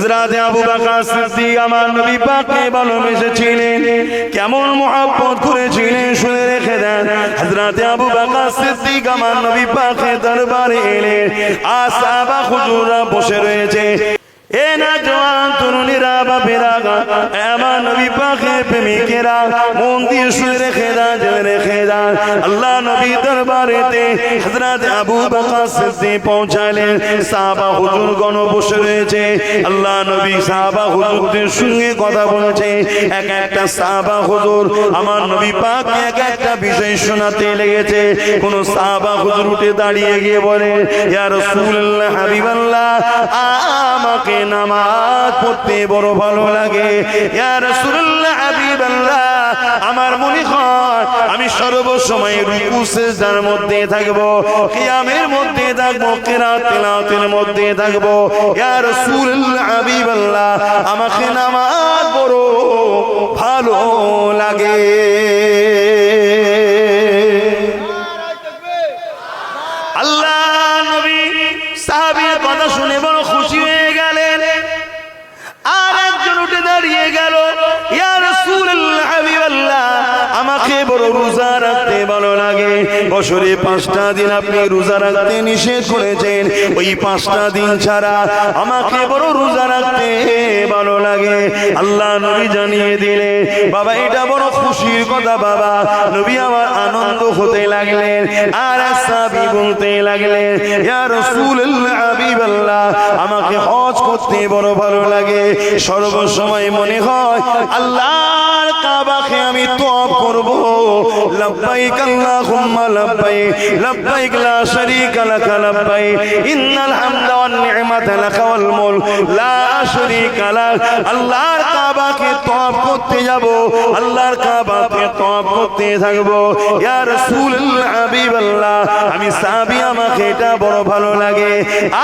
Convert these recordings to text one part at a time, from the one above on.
হযরত আবু বকর সিদ্দিক আমার নবী পাককে ভালোবেসেছিলেন, কেমন মুহাব্বত করেছিলেন শুনে রেখে দেন। হযরত আবু বকর সিদ্দিক আমার নবী পাকের দরবারে এলেন, আর সাহাবা হুজুররা বসে রয়েছে। এ না জওয়ান তরুণীরা বাপেরা, আমার নবী পাকের প্রেমিকেরা, মন দিয়ে শুনে রেখে দেন, জেনে রেখে দেন। আল্লাহ নবী দরবারেতে হযরত আবু বকর সিদ্দিক পৌঁছালেন, সাহাবা হুজুরগণ বসে রয়েছে। আল্লাহ নবী সাহাবা হুজুরদের সঙ্গে কথা বলেছে। এক একটা সাহাবা হুজুর আমার নবী পাককে এক একটা বিষয় শোনাতে লেগেছে। কোন সাহাবা হুজুর উঠে দাঁড়িয়ে গিয়ে বলে, ইয়া রাসূলুল্লাহ, হাবিবাল্লাহ, আমাকে নামাজ পড়তে বড় ভালো লাগে। ইয়া রাসূলুল্লাহ, হাবিবাল্লাহ, আমার মনে হয় আমি সর্বসময় রুকু সিজদার মধ্যে থাকব, কিয়ামের মধ্যে থাকব, কিরাত তিলাওয়াতের মধ্যে থাকব। ইয়া রাসূলুল্লাহ, হাবিবাল্লাহ, আমাকে নামাজ বড় ভালো লাগে। আল্লাহ নবী সাহাবীর কথা শুনে বড় খুশি হয়ে গেলেন। আর একজন উঠে দাঁড়িয়ে গেল, ইয়া রাসূলুল্লাহ, হাবিবাল্লাহ, আমাকে বড় রোজা রাখতে ভালো লাগে। বছরে 5টা দিন আপনি রোজা রাখতে নিষেধ করেছেন, ওই 5টা দিন ছাড়া আমাকে বড় রোজা রাখতে ভালো লাগে। আল্লাহ নবী জানিয়ে দিলে, বাবা এটা বড় খুশির কথা বাবা। নবী আমার আনন্দ হতে লাগলেন। আর সাহাবী বলতে লাগলেন, ইয়া রাসূলুল্লাহ, হাবিবাল্লাহ, আমাকে হজ করতে বড় ভালো লাগে। সর্বসময় মনে হয় আল্লাহর কাবাকে আমি তওয়াফ করব। লব্বাইক আল্লাহুম্মা লব্বাইক, লব্বাইক লা শারীকা লাক লব্বাইক, ইন্নাল হামদা ওয়ান নি'মাতা লাক ওয়াল মুলক লা শারীকা লাক। আল্লাহর কাবাকে তওয়াফ করতে যাব, আল্লাহর কাবাকে তওয়াফ করতে থাকব। ইয়া রাসূলুল্লাহ, হাবিবাল্লাহ, আমি সাহাবী, আমাকে এটা বড় ভালো লাগে।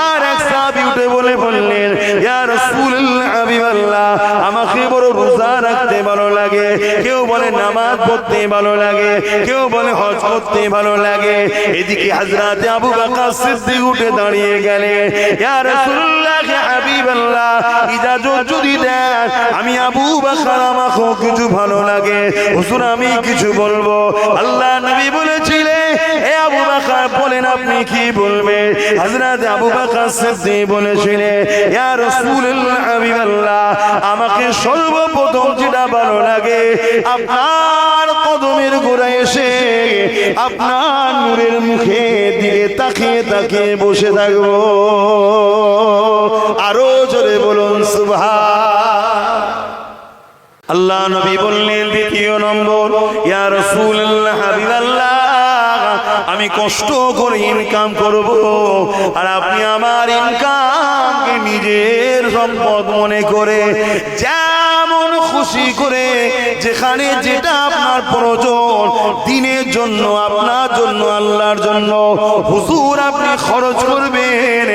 আর এক সাহাবী উঠে বললেন, ইয়া রাসূলুল্লাহ, হাবিবাল্লাহ, আমাকে বড় রোজা রাখতে ভালো লাগে। কেউ বলে নামাজ পড়তে ভালো লাগে, কেউ বলে হজ করতে ভালো লাগে। এদিকে হযরত আবু বকর সিদ্দিক উঠে দাঁড়িয়ে গেলেন, ইয়া রাসূলুল্লাহ, হাবিবাল্লাহ, ইজাজত যদি দেন আমি আবু বকর, আমাকেও কিছু ভালো লাগে, হুজুর আমি কিছু বলবো। আল্লাহ নবী বলেছিলেন, হে আবু বকর, বলেন আপনি কি বলবেন? হযরত আবু বকর সিদ্দিক বলেছিলেন, ইয়া রাসূলুল্লাহ, হাবিবাল্লাহ, আমাকে সর্বপ্রথম যেটা ভালো লাগে, আপনার কদমের গোড়ায় এসে আপনার নূরের মুখে দিকে তাকিয়ে তাকিয়ে বসে থাকবো। আরো জোরে বলুন সুবহান। আল্লাহ নবী বললেন, দ্বিতীয় নম্বর, ইয়া রাসূলুল্লাহ, হাবিবাল্লাহ, আমি কষ্ট করে ইনকাম করব, আর আপনি আমার ইনকামকে নিজের সম্পদ মনে করে যেমন খুশি করে, যেখানে যেটা আপনার প্রয়োজন, দিনের জন্য, আপনার জন্য, আল্লাহর জন্য, হুজুর আপনি খরচ করবেন,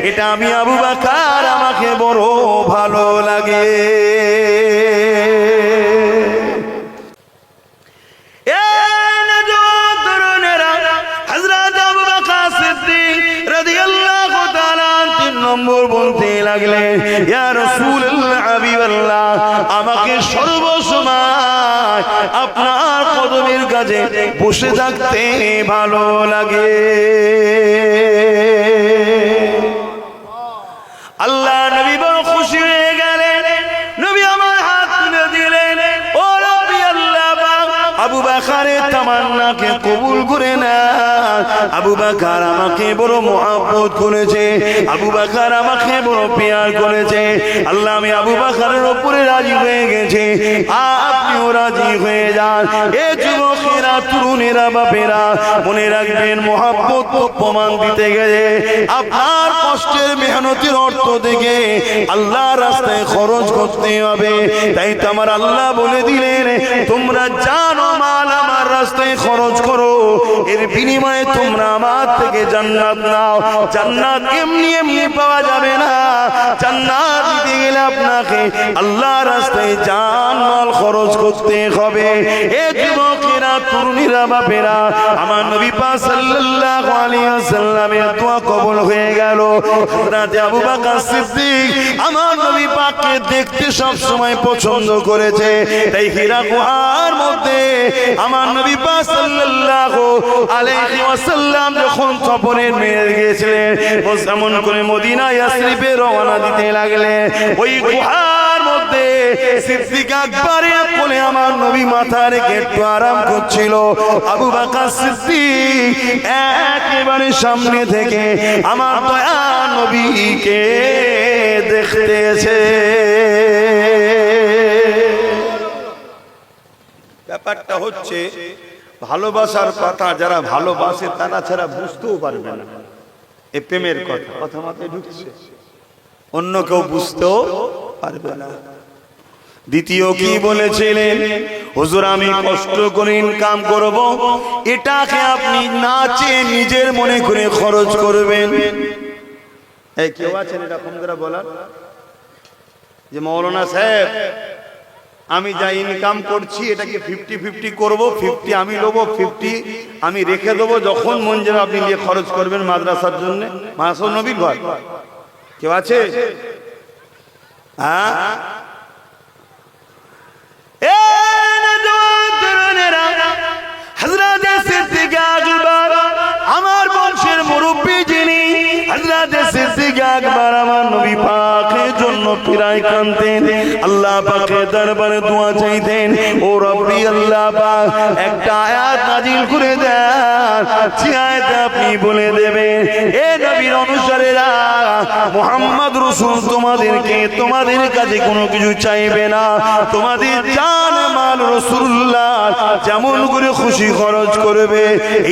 এটা আমি আবু বকর, আমাকে বড় ভালো লাগে। বলতে লাগলেন, ইয়া রাসূলুল্লাহ, হাবিবাল্লাহ, আমাকে সর্বসময় আপনার কদমের কাছে বসে থাকতে ভালো লাগে। আল্লাহ নবী বড় খুশি হয়ে গেলেন। নবী আমার হাত তুলে দিলেন, ও রব্বি আল্লাহ, আবু বকরের তামান্নাকে কবুল করে না। আবু বকর আমাকে বড় মুহাব্বত করেছে, আবু বকর আমাকে বড় প্যার করেছে। আল্লাহ আমি আবু বকরের উপরে রাজি হয়ে গেছি, আপনিও রাজি হয়ে যান। এ যুবকেরা, তরুণেরা, বাপেরা, মনে রাখবেন, মুহাব্বত প্রমাণ দিতে গেলে আপনার কষ্টের মেহনতের অর্থ থেকে আল্লাহর রাস্তায় খরচ করতে হবে। তাই তো আমার আল্লাহ বলে দিলেন, তোমরা জানো মাল আমার রাস্তায় খরচ করো, এর বিনিময়ে তোমরা আমার থেকে জান্নাত নাও। জান্নাত এমনি এমনি পাওয়া যাবে না, জান্নাত দিতে গেলে আপনাকে আল্লাহর রাস্তায় জান মাল খরচ করতে হবে। এ যুবকেরা, তরুণীরা বাপেরা, আমার নবী পাক সাল্লাল্লাহু আলাইহি ওয়াসাল্লামের দোয়া কবুল হয়ে গেল। হযরত আবু বকর সিদ্দিক আমার নবী পাককে দেখতে সব সময় পছন্দ করেছে, তাই হীরা গুহার মধ্যে আমার নবী পাক সাল্লাল্লাহু আলাইহি ওয়াসাল্লাম যখন সফরে বের গিয়েছিলেন, এমন করে মদিনা ইয়াসরিবে রওনা দিতে লাগলেন, ওই গুহার মধ্যে সিদ্দিক আকবরের কোলে আমার নবী মাথা রেখে একটু আরাম করছিল। আবু বকর সিদ্দিক একেবারে সামনে থেকে আমার দয়া নবীকে দেখতেছে। ব্যাপারটা হচ্ছে ভালোবাসার কথা যারা ভালোবাসে তারা ছাড়া বুঝতেও পারবে না এ প্রেমের কথা। কথা মাথায় ঢুকছে, অন্য কেউ বুঝতেও পারবে না। দ্বিতীয় কি বলেছিলেন, হুজুর আমি কষ্ট করে ইনকাম করব, এটাকে আপনি না চেয়ে নিজের মনে করে খরচ করবেন। এই কেউ আছেন এরকম যারা বলার যে মৌলানা সাহেব আমি যা ইনকাম করছি এটাকে 50-50 করব, 50 আমি নেবো, 50 আমি রেখে দেবো, যখন মন যাবে আপনি নিয়ে খরচ করবেন মাদ্রাসার জন্য। মাসুদ নবীর ঘর কেউ আছে? হ্যাঁ, আমার বংশের মুরব্বী যিনি হযরত সিদ্দিক আকবর আমার নবী পাকের জন্য প্রায় কাঁদতেন, আল্লাহ পাকের দরবারে দোয়া চাইতেন, ও রব্বি আল্লাহ পাক একটা আয়াত নাজিল করে দেন, যে আয়াত আপনি বলে দেবেন এ নবীর অনুসারীরা মুহাম্মদ রাসূল তোমাদের কাছে কোনো কিছু চাইবে না, তোমাদের জান মাল রাসূলুল্লাহ যেমন করে খুশি খরচ করবে।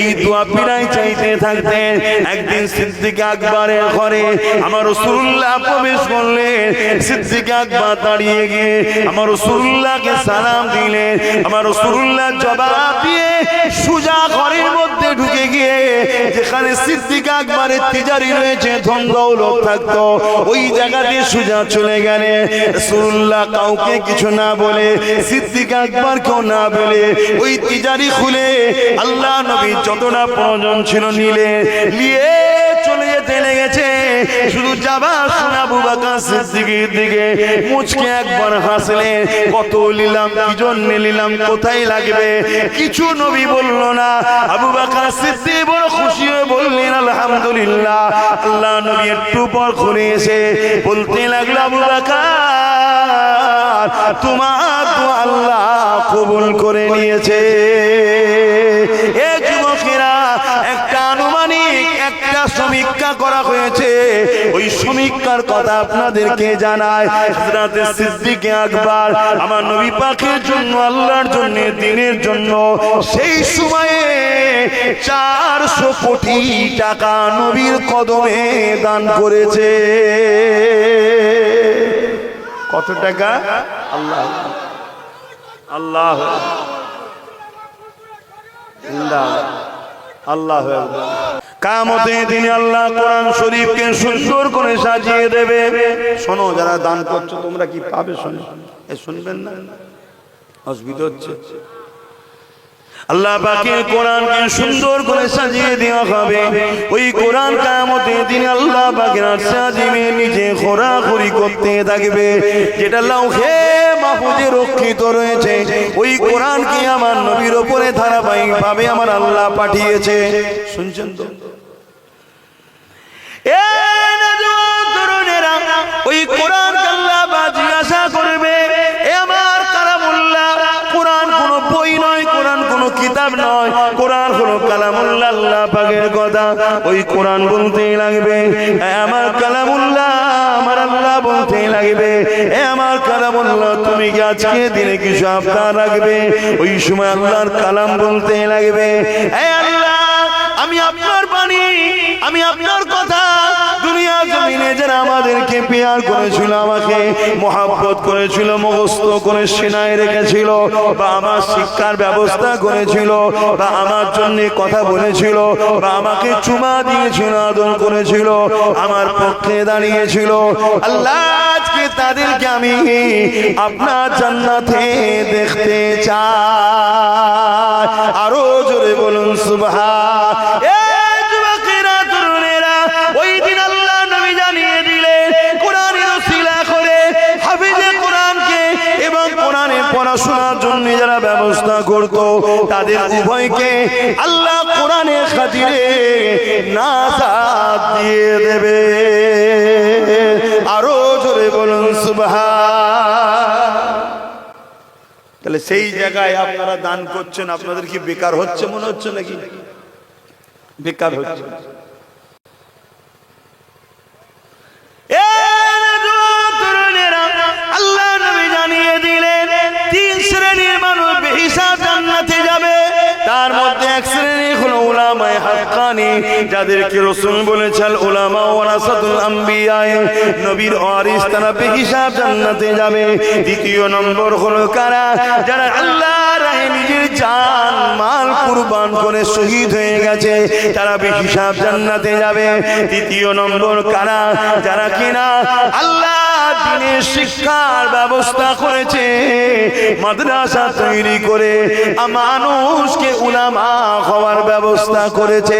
এই দোয়া প্রায় চাইতে থাকতেন। একদিন সিদ্দিক আকবরের ঘরে আমার রাসূলুল্লাহ প্রবেশ করলেন। সিদ্দিক আকবর দাঁড়িয়ে গিয়ে আমার রাসূলুল্লাহকে সালাম দিলেন। আমার রাসূলুল্লাহ জবাব দিয়ে সুজা ঘরের মধ্যে ঢুকে গিয়ে যেখানে সিদ্দিক আকবরের তিজারি রয়েছে, ধন দৌলত থাকতো, ওই জায়গাতে সুজা চলে গেলেন। রাসূলুল্লাহ কাউকে কিছু না বলে, সিদ্দিক আকবরকেও না বলে ওই তিজারি খুলে আল্লাহ নবী যতটা প্রয়োজন ছিল নিয়ে চলে যেতে লেগেছে। শুধু যাবার সময় আবু বকর সিদ্দিকের দিকে মুচকে একবার হাসলেন, কত নিলাম, কি জন্য নিলাম, কোথায় লাগবে, কিছু নবী বলল না। আবু বকর সিদ্দিক বড় খুশি হয়ে বললেন আলহামদুলিল্লাহ। আল্লাহ নবী একটু পর ঘুরে এসে বলতে লাগলো, আবু বকর তোমার তো আল্লাহ কবুল করে নিয়েছে। এ যুবকেরা, একটা আনুমানিক একটা সমীক্ষা করা হয়েছে, ওই সমীক্ষার কথা আপনাদেরকে জানায়। হযরত সিদ্দিক আকবর আমার নবী পাকের জন্য, আল্লাহর জন্য, দ্বীনের জন্য সেই সময়ে 400 কোটি টাকা নবীর কদমে দান করেছে। কত টাকা? আল্লাহ আল্লাহ আল্লাহ। কিয়ামতের দিনে আল্লাহ কোরআন শরীফকে সুন্দর করে সাজিয়ে দেবে। শোনো, যারা দান করছো তোমরা কি পাবে? শুনবেন না? অসুবিধা হচ্ছে? আল্লাহ পাকের কোরআনকে সুন্দর করে সাজিয়ে দেওয়া হবে। ওই কোরআন কিয়ামতের দিনে আল্লাহ পাকের আরশে আজিমে নিচে খোরাখুরি করতে থাকবে। যেটা লাউহে মাহফুজে রক্ষিত রয়েছে, ওই কোরআনকে আমার নবীর উপরে ধারাবাহিকভাবে আমার আল্লাহ পাঠিয়েছে। শুনছেন তো? ওই কোরআন আল্লাহ জিজ্ঞাসা করবে, এ আমার কালামুল্লাহ, কোরআন কোনো বই নয়, কোরআন কোনো কিতাব নয়, কোরআন হলো কালামুল্লাহ, আল্লাহ পাকের কথা। ওই কোরআন বলতেই লাগবে, এ আমার কালামুল্লাহ, আমার আল্লাহ বলতেই লাগবে, এ আমার কালামুল্লাহ, তুমি কি আজকে দিনে কিছু আবদার রাখবে? ওই সময় আল্লাহর কালাম বলতেই লাগবে, এ আল্লাহ, আমি আপনার বাণী, আমি আপনার কথা দুনিয়া জমিনে যারা আমাদেরকে পেয়ার করেছিল, আমাকে মহব্বত করেছিল, মুখস্থ করে সিনায় রেখেছিল, বা আমার শিক্ষার ব্যবস্থা করেছিল, বা আমার জন্য কথা বলেছিল, বা আমাকে চুমা দিয়েছিল, আদর করেছিল, আমার পক্ষে দাঁড়িয়েছিল, আল্লাহ আজকে তাদেরকে আমি আপনার জান্নাতে দেখতে চাই। জোরে বলুন সুবহান। এই যুবকেরা তরুণেরা, ওই দিন আল্লাহ নবী জানিয়ে দিলেন কোরআনের ওসিলা করে হাফিজে কোরআনকে এবং কোরআনের পড়াশোনার জন্য যারা ব্যবস্থা করত তাদের উভয়কে আল্লাহ কোরআনের খাতিরে নাজাত দিয়ে দেবে। আরো জোরে বলুন সুবহান। তাহলে সেই জায়গায় আপনারা দান করছেন, আপনাদের কি বেকার হচ্ছে মনে হচ্ছে নাকি? বেকার হচ্ছে। আল্লাহ নবী জানিয়ে দিলেন 3 শ্রেণীর মানুষ বেহিসাব জান্নাতে যাবে। তার মধ্যে এক শ্রেণী হলো উলামায়ে হাক্কানি, যাদেরকে রাসূল বলেছেন উলামা ওয়ারাসাতুল আম্বিয়া, নবীর ওয়ারিস, তারা বেহিসাব জান্নাতে যাবে। দ্বিতীয় নম্বর হলো কারা? যারা আল্লাহর রাহে নিজের জান মাল কুরবান করে শহীদ হয়ে গেছে, তারা বেহিসাব জান্নাতে যাবে। তৃতীয় নম্বর কারা? যারা কিনা আল্লাহ দ্বীনের শিক্ষার ব্যবস্থা করেছে, মাদ্রাসা তৈরি করে মানুষকে উলামা হওয়ার ব্যবস্থা করেছে।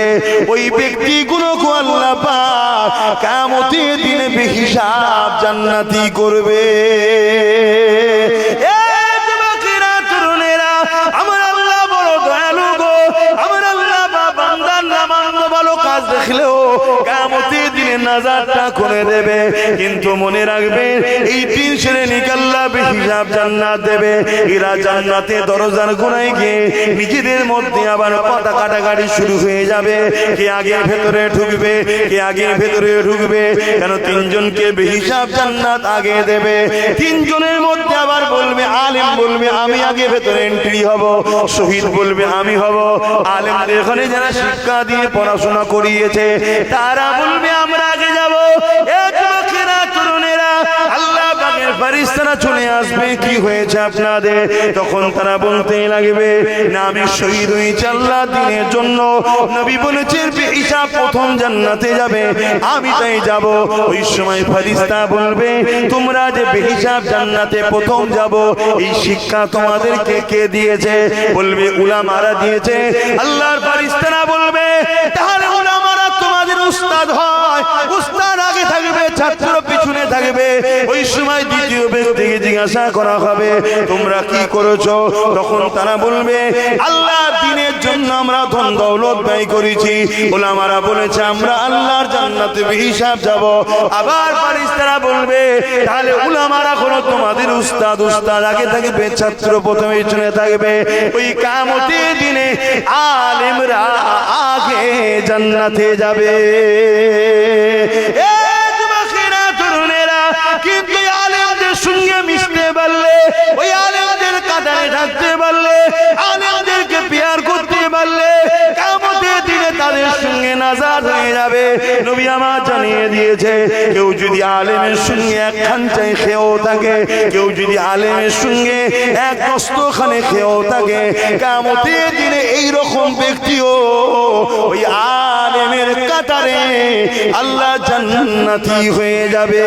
ওই ব্যক্তিগুলোকে আল্লাহ পাক কিয়ামতের দিনে বেহিসাব জান্নাতি করবে। দেখলেও কিয়ামতের দিনে নাজাতটা করে দেবে। কিন্তু মনে রাখবেন এই 3 শ্রেণীকে আল্লাহ বেহিসাব জান্নাত দেবে। এরা জান্নাতে দরজার গোড়ায় গিয়ে নিজেদের মধ্যে আবার কথা কাটাকাটি শুরু হয়ে যাবে, কে আগে ভেতরে ঢুকবে, কে আগে ভেতরে ঢুকবে। কেন 3 জনকে বেহিসাব জান্নাত আগে দেবে। 3 জনের মধ্যে আবার বলবে, আলেম বলবে আমি আগে ভেতরে এন্ট্রি হব, শহীদ বলবে আমি হব। আলেমদের এখানে যারা শিক্ষা দিয়ে পড়াশোনা করিয়েছে তারা বলবে আমরা আগে যাব। এই যুবকেরা তরুণেরা, আল্লাহ পাকের ফেরেশতারা চলে আসবে, কি হয়েছে আপনাদের? তখন তারা বলতে লাগবে না আমি শহীদ হয়েছি আল্লাহর দ্বীনের জন্য। নবী বলেছেন বেহিসাব প্রথম জান্নাতে যাবে, আমি তাই যাব। ওই সময় ফেরেশতা বলবে তোমরা যে বেহিসাব জান্নাতে প্রথম যাব, এই শিক্ষা তোমাদেরকে কে দিয়েছে? বলবে উলামারা দিয়েছে। আল্লাহর ফেরেশতারা বলবে তাহলে উলামারা তোমাদের উস্তাদ হয়, উস্তাদ আগে থাকবে, ছাত্র পিছনে থাকবে। ওই সময় দ্বিতীয় ব্যক্তিকে জিজ্ঞাসা করা হবে তোমরা কি করেছো? তখন তারা বলবে আল্লাহর দ্বীনের জন্য আমরা ধন দৌলত ব্যয় করেছি। উলামারা বলেছে আমরা আল্লাহর জান্নাতে বেহিসাব যাব। আবার ফেরেশতারা বলবে তাহলে উলামারা কোন তোমাদের উস্তাদ, উস্তাদ আগে থাকবে, ছাত্র প্রথমে পিছনে থাকবে। ওই কিয়ামতের দিনে আলেমরা আগে জান্নাতে যাবে। কিন্তু আলেমদের সঙ্গে মিশতে পারলে, ওই আলেমদের কাতারে থাকতে পারলে, আলেমদেরকে পেয়ার করতে পারলে কিয়ামতের দিনে তাদের সঙ্গে নাজাত হয়ে যাবে। নবী আমার জানিয়ে দিয়েছে কেউ যদি আলেমের সঙ্গে এক খাঞ্চায় খেয়েও থাকে, কেউ যদি আলেমের সঙ্গে এক দস্তখানে খেয়েও থাকে, কিয়ামতের দিনে এইরকম ব্যক্তিও ওই আলেমের কাতারে আল্লাহ জান্নাতি হয়ে যাবে।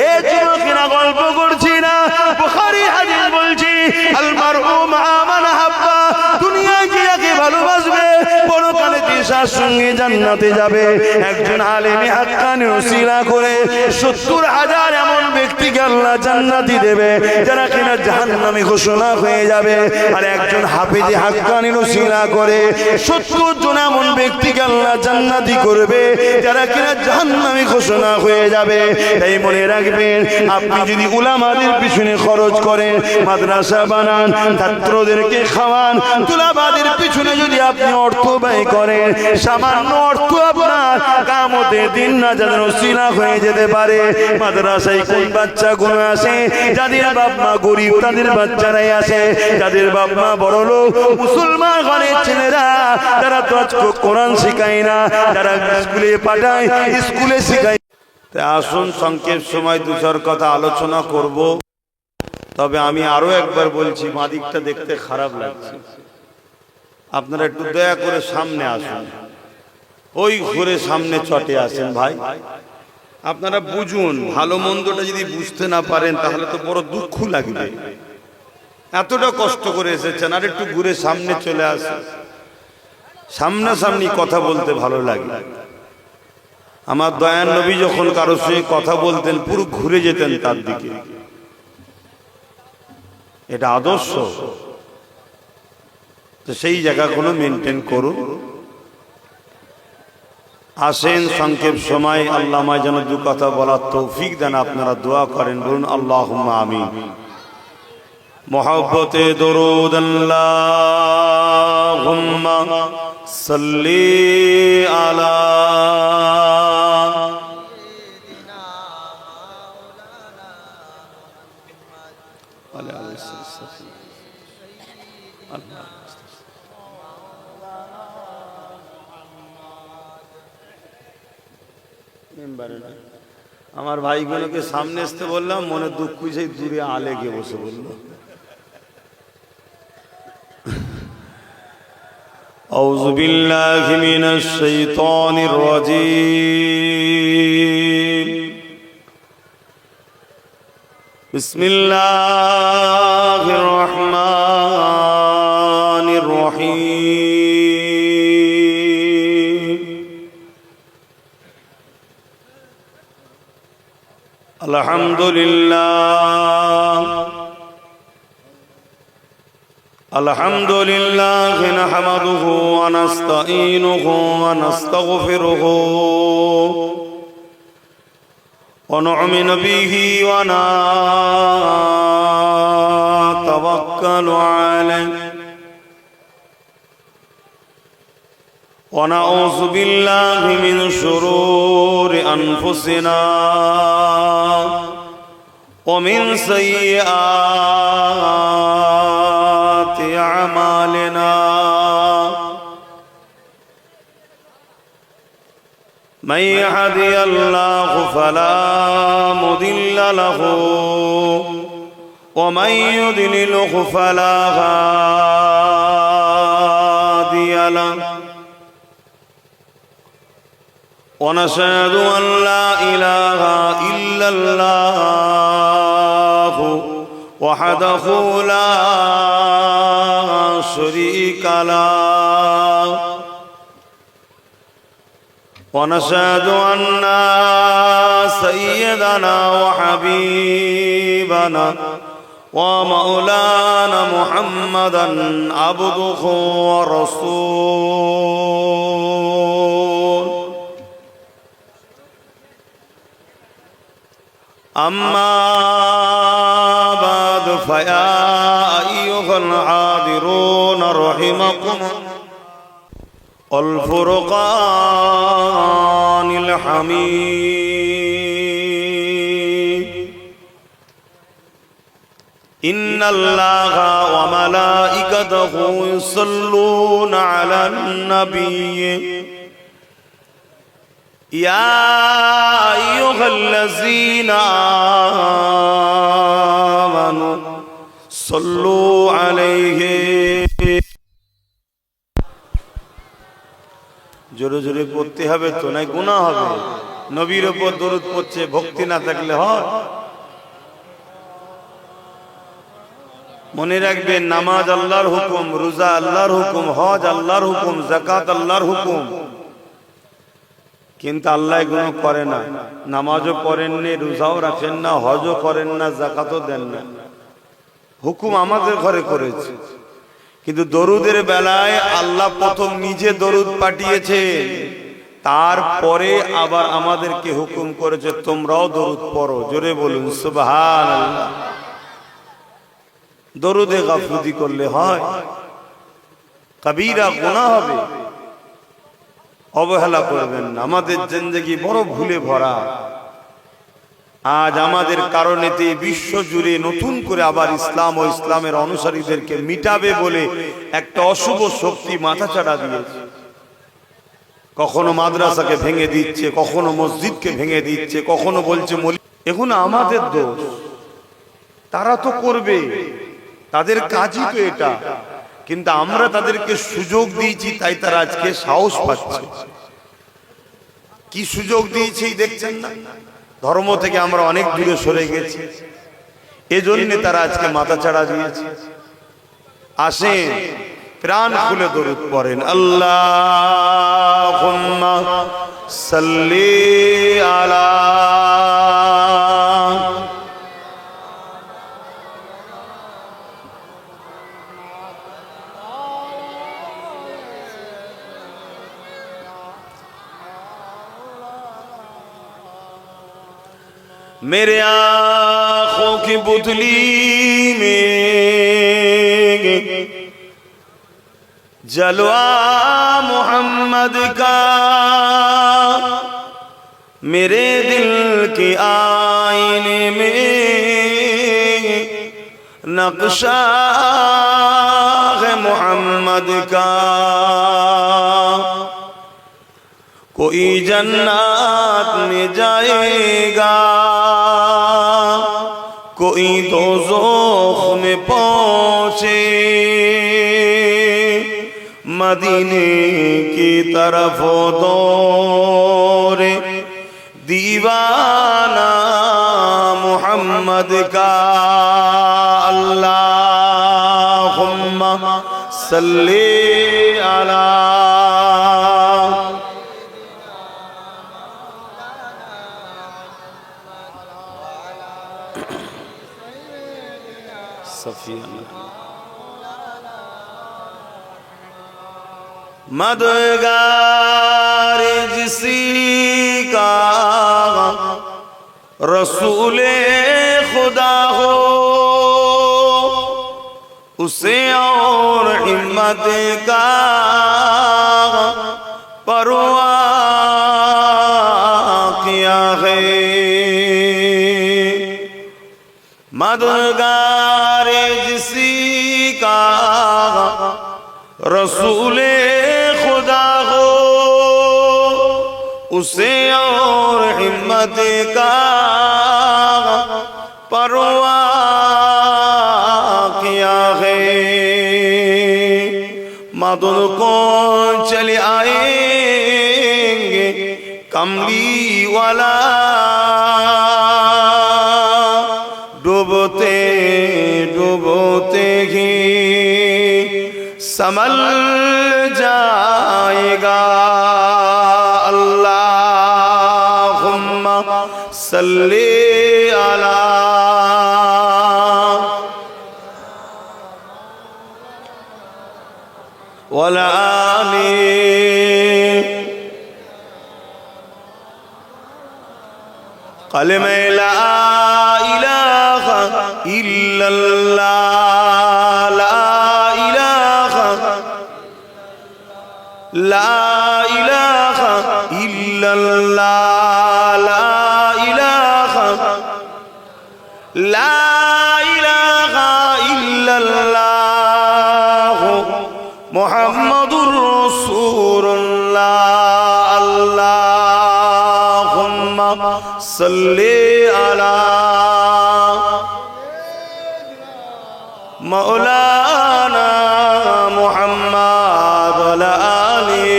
এ যুবকেরা গল্প করছি না, বুখারী হাদিস বলছি, আল মারউ মা মান হাব্বা, দুনিয়ায় যাকে ভালোবাসবে পরকালে তার সঙ্গে জান্নাতে যাবে। একজন আলেমে হাক্কানি ওসিলা করে 70,000 এমন ব্যক্তিকে আল্লাহ জান্নাতি দেবে যারা কিনা জাহান্নামী ঘোষণা হয়ে যাবে। আর একজন হাফেজে হাক্কানি ওসিলা করে 70 জন এমন ব্যক্তিকে আল্লাহ জান্নাতি করবে যারা কিনা জাহান্নামী ঘোষণা হয়ে যাবে। তাই মনে রাখবেন আপনি যদি উলামাদের পিছনে খরচ করেন, মাদ্রাসা বানান, ছাত্রদেরকে খাওয়ান, তুলাবাদের পিছনে যদি আপনি অর্থ ব্যয় করেন, সামান্য অর্থ আপনার কিয়ামতের দিন নাজাতের ওসিলা হয়ে যেতে পারে। মাদ্রাসায় কোন বাচ্চাগুলো আসে যাদের বাপ মা গরিব, তাদের বাচ্চারাই আসে। যাদের বাপ মা বড় লোক, মুসলমান ঘরের ছেলেরা, তারা তো কোরআন শেখায় না, তারা স্কুলে পাঠায়, স্কুলে শেখায়। আসুন সংক্ষেপ সময় 2-4 কথা আলোচনা করব। তবে আমি আরো একবার বলছি, মাদিকটা দেখতে খারাপ লাগছে, আপনারা একটু দয়া করে সামনে আসুন। ওই ঘুরে সামনে চটে আসেন ভাই, আপনারা বুঝুন। ভালো মন্দটা যদি বুঝতে না পারেন তাহলে তো বড় দুঃখ লাগবে। এতটা কষ্ট করে এসেছেন, আর একটু ঘুরে সামনে চলে আসেন। সামনাসামনি কথা বলতে ভালো লাগে। আমার দয়ার নবী যখন কারোর সঙ্গে কথা বলতেন পুরো ঘুরে যেতেন তার দিকে। এটা আদর্শ। তো সেই জায়গাগুলো মেনটেন করুন। আসেন, সংক্ষেপ সময় আল্লাহ আমায় যেন দু কথা বলার তৌফিক দেন। আপনারা দোয়া করেন, বলুন আল্লাহুম্মা আমিন। মোহাব্বতে দরুদ আল্লাহুম্মা সাল্লি আলা আমার ভাইগুলোকে সামনে আসতে বললাম, মনে দুঃখ সেই দূরে আলে গিয়ে বসে বলল। আউযু বিল্লাহি মিনাশ শাইতানির রাজীম। বিসমিল্লাহির রহমানির রহিম। আলহামদুলিল্লাহ আলহামদুলিল্লাহ নাহমাদুহু ওয়া নাস্তাঈনুহু ওয়া নাস্তাগফিরুহু ওয়া নু'মিনু বিহি ওয়া নাতাওয়াক্কালু আলাইহি ওয়া নাউযু বিল্লাহি মিন শুরুরি আনফুসিনা ওয়া মিন সাইয়্যাতি আ'মালিনা। মান ইয়াহদিহিল্লাহু ফালা মুদিল্লা লাহু ওয়া মান ইউদ্লিলহু ফালা হাদিয়া লাহু। ونشهد أن لا إله إلا الله وحده لا شريك له ونشهد أن سيدنا وحبيبنا ومولانا محمدا عبده ورسوله. أما بعد فيا أيها الحاضرون رحمكم الفرقان الحميد. إن الله وملائكته يصلون على النبي يا أيها الذين آمنوا صلوا عليه. জোরে জোরে পড়তে হবে তো, নাই গুনাহ হবে। নবীর উপর দরুদ পড়ছে, ভক্তি না থাকলে হয়? মনে রাখবেন, নামাজ আল্লাহর হুকুম, রোজা আল্লাহর হুকুম, হজ আল্লাহর হুকুম, যাকাত আল্লাহর হুকুম। কিন্তু আল্লাহ এগুলো করে না। নামাজও পড়েননি, রোজাও রাখেন না, হজও করেন না, যাকাতও দেন না। হুকুম আমাদের ঘরে করেছে, কিন্তু দরুদের বেলায় আল্লাহ প্রথম নিজে দরুদ পাঠিয়েছে, তারপরে আবার আমাদেরকে হুকুম করেছে তোমরাও দরুদ পড়ো। জোরে বলুন সুবহানাল্লাহ। দরুদে গাফলতি করলে হয়, কবিরা গুনাহ হবে। অবহেলা করবেন না। আমাদের জিন্দেগি বড় ভুলে ভরা। আজ আমাদের কারণেতে বিশ্ব জুড়ে নতুন করে আবার ইসলাম ও ইসলামের অনুসারীদেরকে মিটাবে বলে একটা অশুভ শক্তি মাথাচাড়া দিয়েছে। কখনো মাদ্রাসাকে ভেঙে দিচ্ছে, কখনো মসজিদকে ভেঙে দিচ্ছে, কখনো বলছে এখন আমাদের দোষ। তারা তো করবে, তাদের কাজই তো এটা, কিন্তু আমরা তাদেরকে সুযোগ দিয়েছি, তাই তারা আজকে সাহস পাচ্ছে। কি সুযোগ দিয়েছি দেখছেন না? ধর্ম থেকে আমরা অনেক দূরে সরে গেছি, এজন্য তারা আজকে মাথাচাড়া দিয়েছে। আসেন প্রাণ খুলে দরুদ পড়েন। আল্লাহুম্মা সাল্লি আলা मेरे आँखों की पुतली में जलवा मोहम्मद का, मेरे दिल के आईने में नक्शा है मोहम्मद का। कोई जन्नत में जाएगा, कोई दोज़ख में पहुँचे, मदीने की तरफ दौड़े दीवाना मोहम्मद का। अल्लाहुम्मा सल्ली अला मददगार जिसी का रसूले खुदा हो, उसे और हिम्मत का परवाह किया है। मददगार जिसी का रसूले खुदा हो, उसे और हिम्मत का परवाह किया है। मदद को चले आएंगे कमली वाला, डूबते डूबते ही संभल जाएगा। अल्लाहुम्मा सल्ली अला वला आली कलमे ला इलाहा इल्लल्लाह, ला इलाहा इल्लल्लाह, ला इलाहा इल्लल्लाह मुहम्मदुर रसूलुल्लाह। अल्लाहुम्मा सल्ली अला मौलाना मुहम्मद वला आली।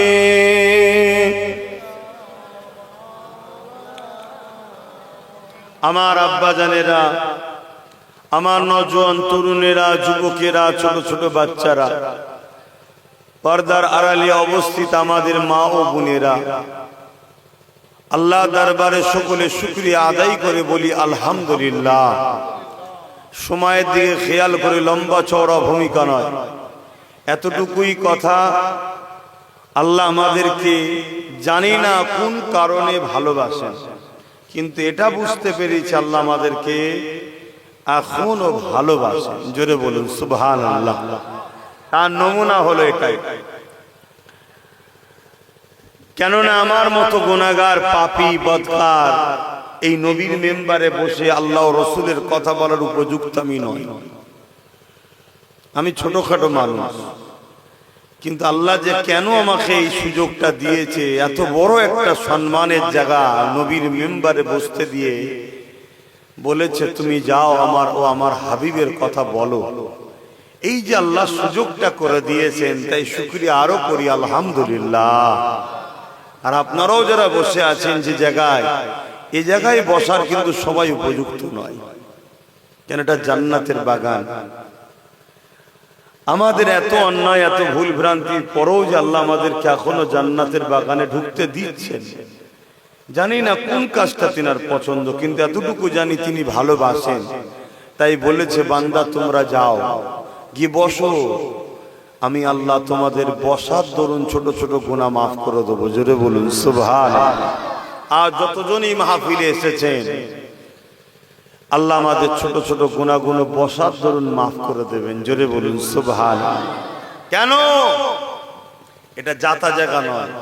আমার আব্বা জানেরা, আমার নওজোয়ান তরুণেরা, যুবকেরা, ছোট ছোট বাচ্চারা, পর্দার আড়ালে অবস্থিত আমাদের মা ও বোনেরা, আল্লাহ দরবারে সকলে শুকরিয়া আদায় করে বলি আলহামদুলিল্লাহ। সময়ের দিকে খেয়াল করে, লম্বা চওড়া ভূমিকা নয়, এতটুকুই কথা। আল্লাহ আমাদেরকে জানি না কোন কারণে ভালোবাসেন, কিন্তু এটা বুঝতে পেরেছি আল্লাহ আমাদেরকে এখনো ভালোবাসেন। জোরে বলুন সুবহানাল্লাহ। তার নমুনা হলো এটাই। কেননা আমার মতো গুনাহগার, পাপী, বদকার এই নবীর মেম্বারে বসে আল্লাহ ও রসুলের কথা বলার উপযুক্ত আমি নই। আমি ছোটখাটো মানুষ, কিন্তু আল্লাহ যে কেন আমাকে এই সুযোগটা দিয়েছে, এত বড় একটা সম্মানের জায়গা নবীর মেম্বারে বসতে দিয়ে বলেছে তুমি যাও আমার ও আমার হাবিবের কথা বলো। এই যে আল্লাহ সুযোগটা করে দিয়েছেন, তাই শুকরিয়া আরো করি আলহামদুলিল্লাহ। আর আপনারাও যারা বসে আছেন যে জায়গায়, এই জায়গায় বসার কিন্তু সবাই উপযুক্ত নয়, কেন এটা জান্নাতের বাগান। আমাদের এত অন্যায় এত ভুল ভ্রান্তির পরেও যে আল্লাহ আমাদেরকে এখনো জান্নাতের বাগানে ঢুকতে দিচ্ছেন, জানি না কোন কাজটা তিনার পছন্দ, কিন্তু এতটুকু জানি তিনি ভালোবাসেন। তাই বলেছে, বান্দা তোমরা যাও গিয়ে বসো, আমি আল্লাহ তোমাদের বসার দরুন ছোট ছোট গুনাহ মাফ করে দেবো। জোরে বলুন সুবহানাল্লাহ। আর যতজনই মাহফিলে এসেছেন, আল্লাহ আমাদের ছোট ছোট গুনাহগুলো বসার দরুন মাফ করে দেবেন। জোরে বলুন সুবহানাল্লাহ। কেন? এটা যাতা জায়গা নয়,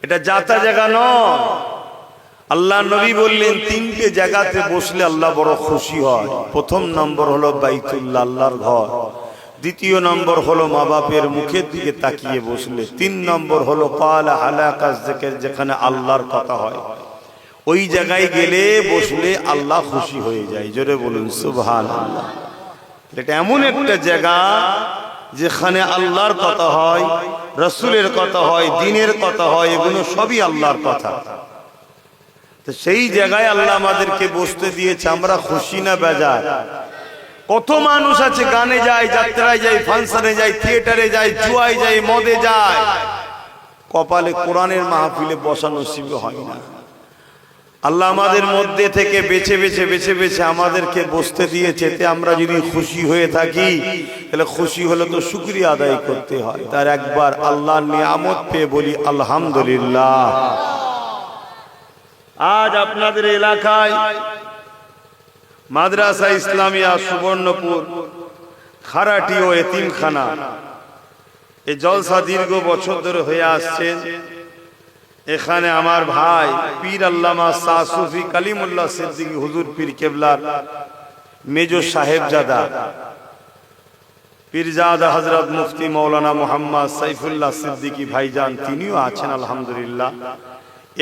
এটা যাতা জায়গা নয়। আল্লাহ নবী বললেন, তিনটে জায়গাতে বসলে আল্লাহ বড় খুশি হয়। প্রথম নম্বর হলো বাইতুল্লাহ, আল্লাহর ঘর। দ্বিতীয় নম্বর হলো মা বাপের মুখের দিকে তাকিয়ে বসলে। তিন নম্বর হলো পালা হালাকাস, যেখানে আল্লাহর কথা হয়, ওই জায়গায় গেলে বসলে আল্লাহ খুশি হয়ে যায়। জোরে বলুন সুবহানাল্লাহ। এটা এমন একটা জায়গা যেখানে আল্লাহর কথা হয়, রাসূলের কথা হয়, দ্বীনের কথা হয়, এগুলো সবই আল্লাহর কথা। তো সেই জায়গায় আল্লাহ আমাদেরকে বসতে দিয়েছে। আমরা খুশি না বেজার? কত মানুষ আছে গানে যায়, যাত্রায় যায়, ফাংশনে যায়, থিয়েটারে যায়, জুয়ায় যায়, মদে যায়, কপালে কোরআনের মাহফিলে বসা নসিব হয় না। আল্লাহ আমাদের মধ্যে থেকে বেছে বেছে বেছে বেছে আমাদেরকে বসতে দিয়েছে। এতে আমরা যদি খুশি হয়ে থাকি, তাহলে খুশি হলে তো শুকরিয়া আদায় করতে হয়। তার একবার আল্লাহর নিয়ামত পেয়ে বলি আলহামদুলিল্লাহ। আজ আপনাদের এলাকায় মাদ্রাসা ইসলামিয়া সুবর্ণপুর, খারাটি ও এতিমখানা, এই জলসা দীর্ঘ বছর ধরে হয়ে আসছে। এখানে আমার ভাই পীর আল্লামা শাহ সুফি কালিমুল্লাহ সিদ্দিকী হুজুর পীর কেবলার মেজো সাহেবজাদা পীরজাদা হযরত মুফতি মাওলানা মুহাম্মদ সাইফুল্লাহ সিদ্দিকী ভাইজান, তিনিও আছেন আলহামদুলিল্লাহ।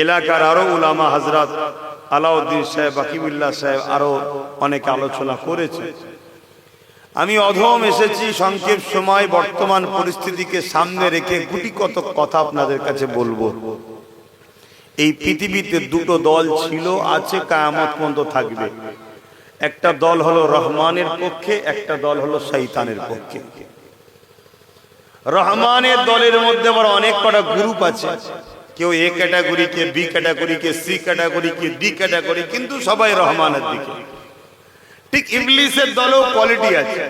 এলাকার আরো উলামা হযরত আলাউদ্দিন সাহেব, বাকিবুল্লাহ সাহেব, আরো অনেক আলোচনা করেছে। আমি অধম এসেছি সংক্ষেপ সময়, বর্তমান পরিস্থিতিকে সামনে রেখে গুটি কত কথা আপনাদের কাছে বলবো। এই পৃথিবীতে দুটো দল ছিল, আছে, কিয়ামত পর্যন্ত থাকবে। একটা দল হলো রহমানের পক্ষে, একটা দল হলো শয়তানের পক্ষে। রহমানের দলের মধ্যে আবার অনেক কটা গ্রুপ আছে, কেউ এ ক্যাটাগরি, কে বি ক্যাটাগরি, কে সি ক্যাটাগরি, কে ডি ক্যাটাগরি, কিন্তু সবাই রহমানের দিকে। ঠিক ইবলিসের দলেও কোয়ালিটি আছে,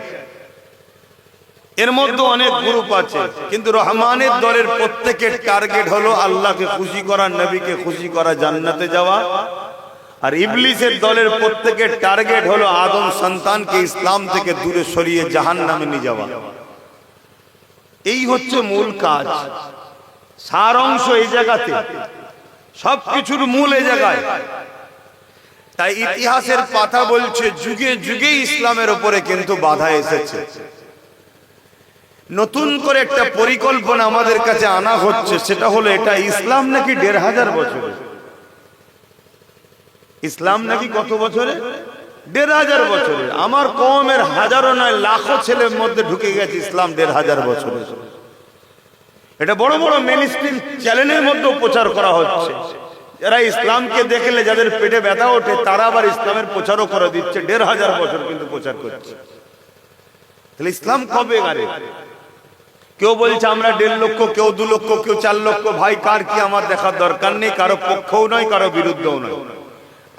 এর মধ্যে অনেক গ্রুপ আছে, কিন্তু রহমানের দলের প্রত্যেকের টার্গেট হলো আল্লাহকে খুশি করা, নবীকে খুশি করা, জান্নাতে যাওয়া। আর ইবলিসের দলের প্রত্যেকের টার্গেট হলো আদম সন্তানকে ইসলাম থেকে দূরে সরিয়ে জাহান্নামে নিয়ে যাওয়া। এই হচ্ছে মূল কাজ, সার অংশ এই জায়গাতে, সবকিছুর মূল এই জায়গায়। তাই ইতিহাসের পাতা বলছে, যুগে যুগে ইসলামের উপরে কিন্তু বাধা এসেছে। নতুন করে একটা পরিকল্পনা আমাদের কাছে আনা হচ্ছে, সেটা হলো এটা ইসলাম নাকি ১৫০০ বছরে। ইসলাম নাকি কত বছরে? ১৫০০ বছরে। আমার কওমের হাজারো নয় লাখো ছেলের মধ্যে ঢুকে গেছে ইসলাম ১৫০০ বছরে। এটা বড় বড় মেইনস্ট্রিম চ্যানেলের মধ্যেও প্রচার করা হচ্ছে। যারা ইসলামকে দেখলে যাদের পেটে ব্যথা ওঠে, তারা আবার ইসলামের প্রচারও করে দিচ্ছে। ১৫০০ বছর কিন্তু প্রচার করছে। তাহলে ইসলাম কবে গারে? কেউ বলছে আমরা ১.৫ লক্ষ, কেউ ২ লক্ষ, কেউ ৪ লক্ষ। ভাই, কার কি আমার দেখার দরকার নেই, কারো পক্ষও নয়, কারো বিরুদ্ধেও নয়।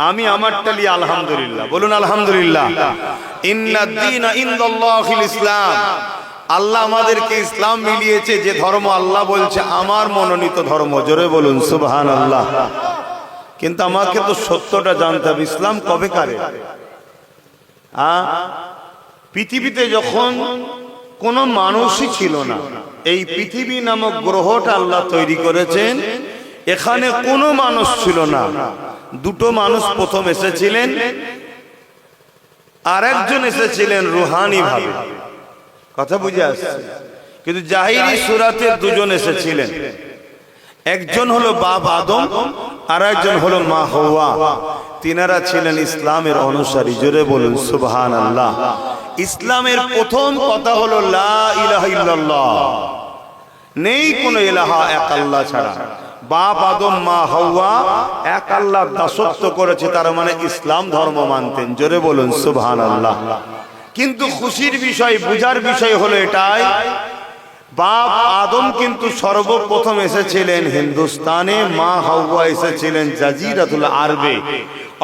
আমি আমারটা নিয়ে আলহামদুলিল্লাহ। বলুন আলহামদুলিল্লাহ। ইন্নাদ দীনা ইনদাল্লাহিল ইসলাম। আল্লাহ আমাদেরকে ইসলাম মিলিয়েছে, যে ধর্ম আল্লাহ বলছে আমার মনোনীত ধর্ম। জোরে বলুন সুবহানাল্লাহ। কিন্তু আমাকে তো সত্যটা জানতে হবে, ইসলাম কবে কারে? পৃথিবীতে যখন কোনো মানুষই ছিল না, এই পৃথিবী নামক গ্রহটা আল্লাহ তৈরি করেছেন, এখানে কোনো মানুষ ছিল না। দুটো মানুষ প্রথম এসেছিলেন, আর একজন এসেছিলেন রুহানি ভাবে। কথা বুঝে আসছে? কিন্তু জাহিরি সূরাতে দুজন এসেছিলেন, একজন হলো বাপ আদম, আর একজন হলো মা হাওয়া। তিনারা ছিলেন ইসলামের অনুসারী। জোরে বলুন সুবহানাল্লাহ। ইসলামের প্রথম কথা হলো লা ইলাহা ইল্লাল্লাহ, নেই কোনো ইলাহা এক আল্লাহ ছাড়া। বাপ আদম মা হাওয়া এক আল্লাহর দাসত্ব করেছে, তার মানে ইসলাম ধর্ম মানতেন। জোরে বলুন সুবহানাল্লাহ। কিন্তু খুশির বিষয়, বুঝার বিষয় হলো এটাই, বাপ আদম কিন্তু সর্বপ্রথম এসেছিলেন হিন্দুস্তানে, মা হাওয়া এসেছিলেন জাজিরাতুল আরবে,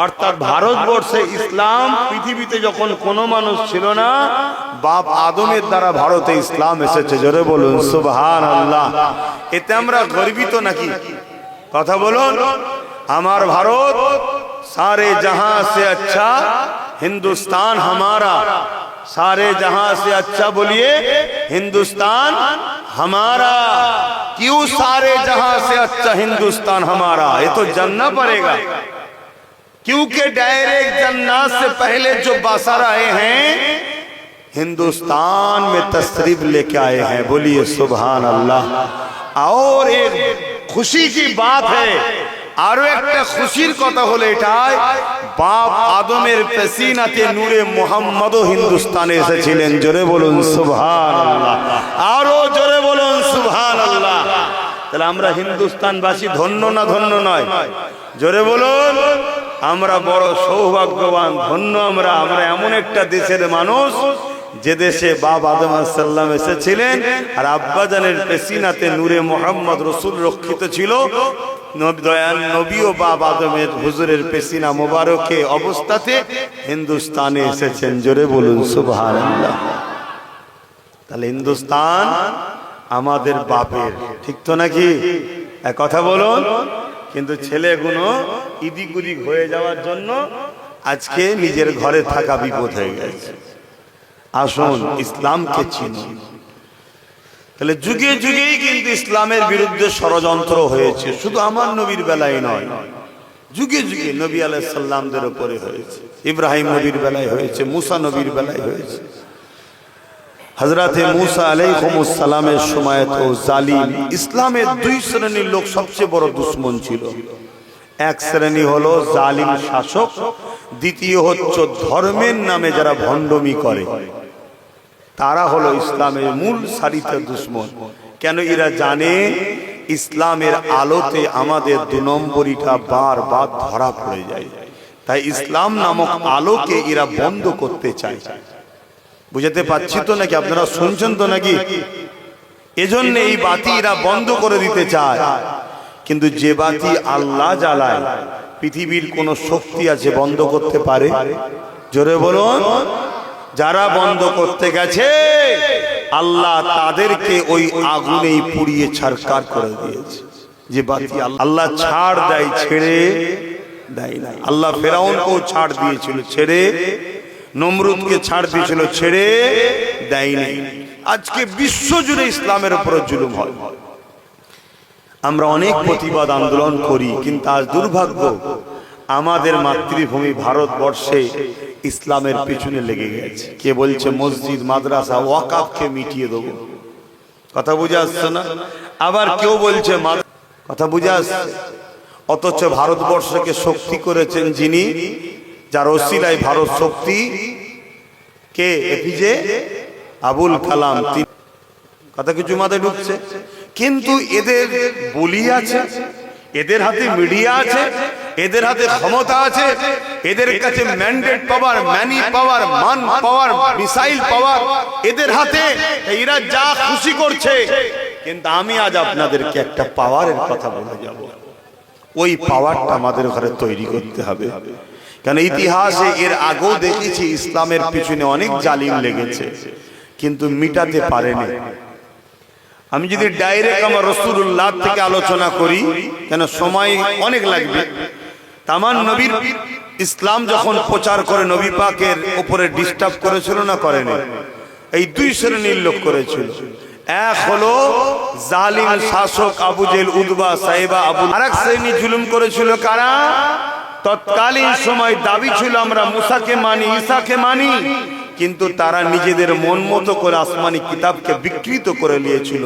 অর্থাৎ ভারতবর্ষে। ইসলাম পৃথিবীতে যখন কোনো মানুষ ছিল না, বাপ আদমের দ্বারা ভারতে ইসলাম এসেছে। জোরে বলুন সুবহানাল্লাহ। এতে আমরা গর্বিত নাকি? কথা বলুন। আমার ভারত सारे जहां से अच्छा हिंदुस्तान हमारा, सारे जहां से अच्छा बोलिए हिंदुस्तान हमारा। क्यों सारे जहां से अच्छा हिंदुस्तान हमारा? ये तो जानना पड़ेगा, क्योंकि डायरेक्ट जन्नत से पहले जो बसर आए हैं हिंदुस्तान में तशरीफ लेके आए हैं। बोलिए सुभान अल्लाह। और एक खुशी की बात है, আরো একটা খুশির কথা হলো এটাই, বাপ আদমের পেশিনাতে নূরে মুহাম্মদও হিন্দুস্তানে এসেছিলেন। জোরে বলুন সুবহানাল্লাহ, আরো জোরে বলুন সুবহানাল্লাহ। তাহলে আমরা হিন্দুস্তানবাসী ধন্য না ধন্য নয়? জোরে বলুন। আমরা বড় সৌভাগ্যবান, ধন্য আমরা। আমরা এমন একটা দেশের মানুষ যে দেশে বাপ আদম আলাইহিস সালাম এসেছিলেন, আর আব্বাজানের পেশিনাতে নূরে মুহাম্মদ রাসূল রক্ষিত ছিল। দয়াল নবী ও বাপ আদমের হুজুরের পেশিনা মোবারকে অবস্থাতে হিন্দুস্তানে এসেছেন। জোরে বলুন সুবহানাল্লাহ। তাহলে হিন্দুস্তান আমাদের বাপের, ঠিক তো নাকি? এক কথা বলুন। কিন্তু ছেলেগুলো ইদিক উদিক হয়ে যাওয়ার জন্য আজকে নিজের ঘরে থাকা বিপদ হয়ে গেছে। আসুন ইসলামকে চিনুন। তাহলে যুগে যুগেই কিন্তু ইসলামের বিরুদ্ধে ষড়যন্ত্র হয়েছে, শুধু আমার নবীর বেলায় নয়, যুগে যুগে নবী আলাইহিস সালামদের উপরে হয়েছে, ইব্রাহিম নবীর বেলায় হয়েছে, মুসা নবীর বেলায় হয়েছে। হযরতে মুসা আলাইহিস সালামের সময় তো জালিম ইসলামের দুই শ্রেণীর লোক সবচেয়ে বড় দুশমন ছিল। এক শ্রেণী হলো জালিম শাসক, দ্বিতীয় হচ্ছে ধর্মের নামে যারা ভণ্ডমি করে, তারা হলো ইসলামের মূল সারিতে দুশমন। কেন? এরা জানে ইসলামের আলোতে আমাদের 2 নম্বরিটা বারবার ধরা পড়ে যায়, তাই ইসলাম নামক আলোকে এরা বন্ধ করতে চায়। বুঝাতে পারছি তো নাকি? আপনারা শুনছেন তো নাকি? এজন্য এই বাতি এরা বন্ধ করে দিতে চায়। কিন্তু যে বাতি আল্লাহ জ্বালায়, পৃথিবীর কোন শক্তি আছে বন্ধ করতে পারে? জোরে বলুন। যারা বন্ধ করতে গেছে আল্লাহ তাদেরকে ওই আগুনেই পুড়িয়ে ছারখার করে দিয়েছে। যে বাতি আল্লাহ ছাড় দেয়, ছেড়ে দেয় না। আল্লাহ ফেরাউনকেও ছাড় দিয়েছিল, ছেড়ে, নমরুদকে ছাড় দিয়েছিল, ছেড়ে দেয়নি। আজকে বিশ্ব জুড়ে ইসলামের উপর জুলুম হয়। আমরা অনেক প্রতিবাদ আন্দোলন করি, কিন্তু আজ দুর্ভাগ্য আমাদের মাতৃভূমি ভারতবর্ষে ইসলামের পিছনে লেগে গেছে। কে বলছে মসজিদ মাদ্রাসা ওয়াকাফকে মিটিয়ে দেবো, কথা বুঝে আসছে না? আবার কেউ বলছে, কথা বুঝে আসছে। অথচ ভারতবর্ষকে শক্তি করেছেন যিনি, যার ওসিলায় ভারত শক্তি, কে? এপিজে আবুল কালাম। কথা কিছু মাথায় ঢুকছে? কিন্তু এদের বলি আছে, এদের হাতে মিডিয়া আছে, এদের হাতে ক্ষমতা আছে, এদের কাছে ম্যান্ডেট পাওয়ার, ম্যানি পাওয়ার, মান পাওয়ার, মিসাইল পাওয়ার এদের হাতে। এরা যা খুশি করছে। কিন্তু আমি আজ আপনাদেরকে একটা পাওয়ারের কথা বলে যাব। ওই পাওয়ারটা আমাদের ঘরে তৈরি করতে হবে। কারণ ইতিহাসে এর আগেও দেখেছি ইসলামের পিছনে অনেক জালিম লেগেছে, কিন্তু মিটাতে পারেনি। আমি যদি ডাইরেক্ট আমার রাসূলুল্লাহ থেকে আলোচনা করি, কেন সময় অনেক লাগবে। তামান নবীর ইসলাম যখন প্রচার করে নবী পাকের উপরে ডিস্টার্ব করেছিল না করেনি? এই 2 শ্রেণীর লোক করেছিল। এক হলো জালিম শাসক আবু জেল, উতবা, সাইবা, আবু। আরেক শ্রেণী জুলুম করেছিল কারা? তৎকালীন সময় দাবি ছিল আমরা মুসাকে মানি, ঈসাকে মানি, কিন্তু তারা নিজেদের মন মতো করে আসমানি কিতাবকে বিকৃত করে নিয়েছিল।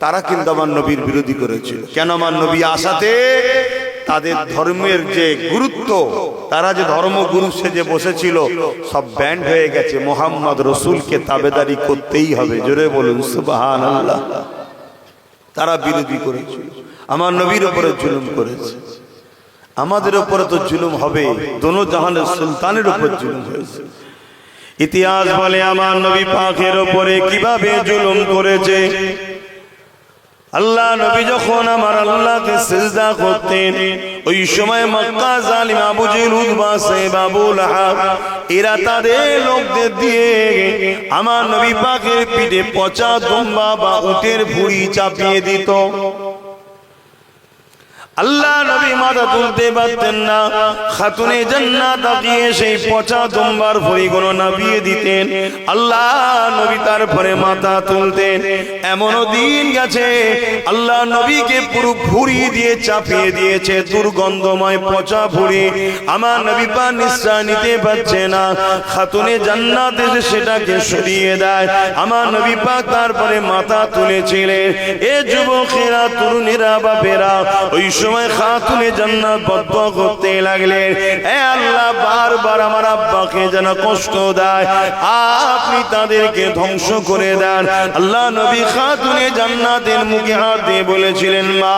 তারা কিন্তু আমার নবীর বিরোধী করেছিল। কেন? আমার নবী আসাতে তাদের ধর্মের যে গুরুত্ব, তারা যে ধর্মগুরু সেজে বসেছিল, সব ব্যান্ড হয়ে গেছে। মুহাম্মদ রাসূলকে তাবেদারি করতেই হবে। জোরে বলুন সুবহানাল্লাহ। তারা বিরোধী করেছিল, আমার নবীর উপরে জুলুম করেছে। আমাদের উপরে তো জুলুম হবে, দোনো জাহানের সুলতানের উপর জুলুম হয়েছে। ইতিহাস বলে আমার নবী পাকের উপরে কিভাবে জুলুম করেছে। আল্লাহ নবী যখন আমার আল্লাহকে সিজদা করতেন, ওই সময় মক্কা জালিম আবু জেহেল, উতবা, সাইবা, আবু লাহাব এরা তাদের লোকদের দিয়ে আমার নবী পাকের পিঠে পচা দুম্বা বা উটের ভুঁড়ি চাপিয়ে দিত। আল্লাহ নবী মাথা তুলতে পারতেন না, খাতুনে জান্নাত তাকিয়ে সেই পচা দুম্বার ভুঁড়িগুলো নামিয়ে দিতেন। আল্লাহ নবী তারপরে মাথা তুলতেন। এমনও দিন গেছে আল্লাহ নবীকে পুরো ভুঁড়ি দিয়ে চাপিয়ে দিয়েছে, দুর্গন্ধময় পচা ভুঁড়ি। আমার নবী পাক নিঃশ্বাস নিতে পারছে না, খাতুনে জান্নাত এসে সেটাকে সরিয়ে দেয়। আমার নবী পাক তারপরে মাথা তুলেছিলেন। এ যুবকেরা, তরুণীরা, বাপেরা, ওই সময় খাতুনে জান্নাত বদদুয়া করতে লাগলেন, হে আল্লাহ, বারবার আমার আব্বাকে যেন কষ্ট দেয়, আপনি তাদেরকে ধ্বংস করে দেন। আল্লাহ নবী খাতুনে জান্নাতের মুখে হাত দিয়ে বলেছিলেন, মা,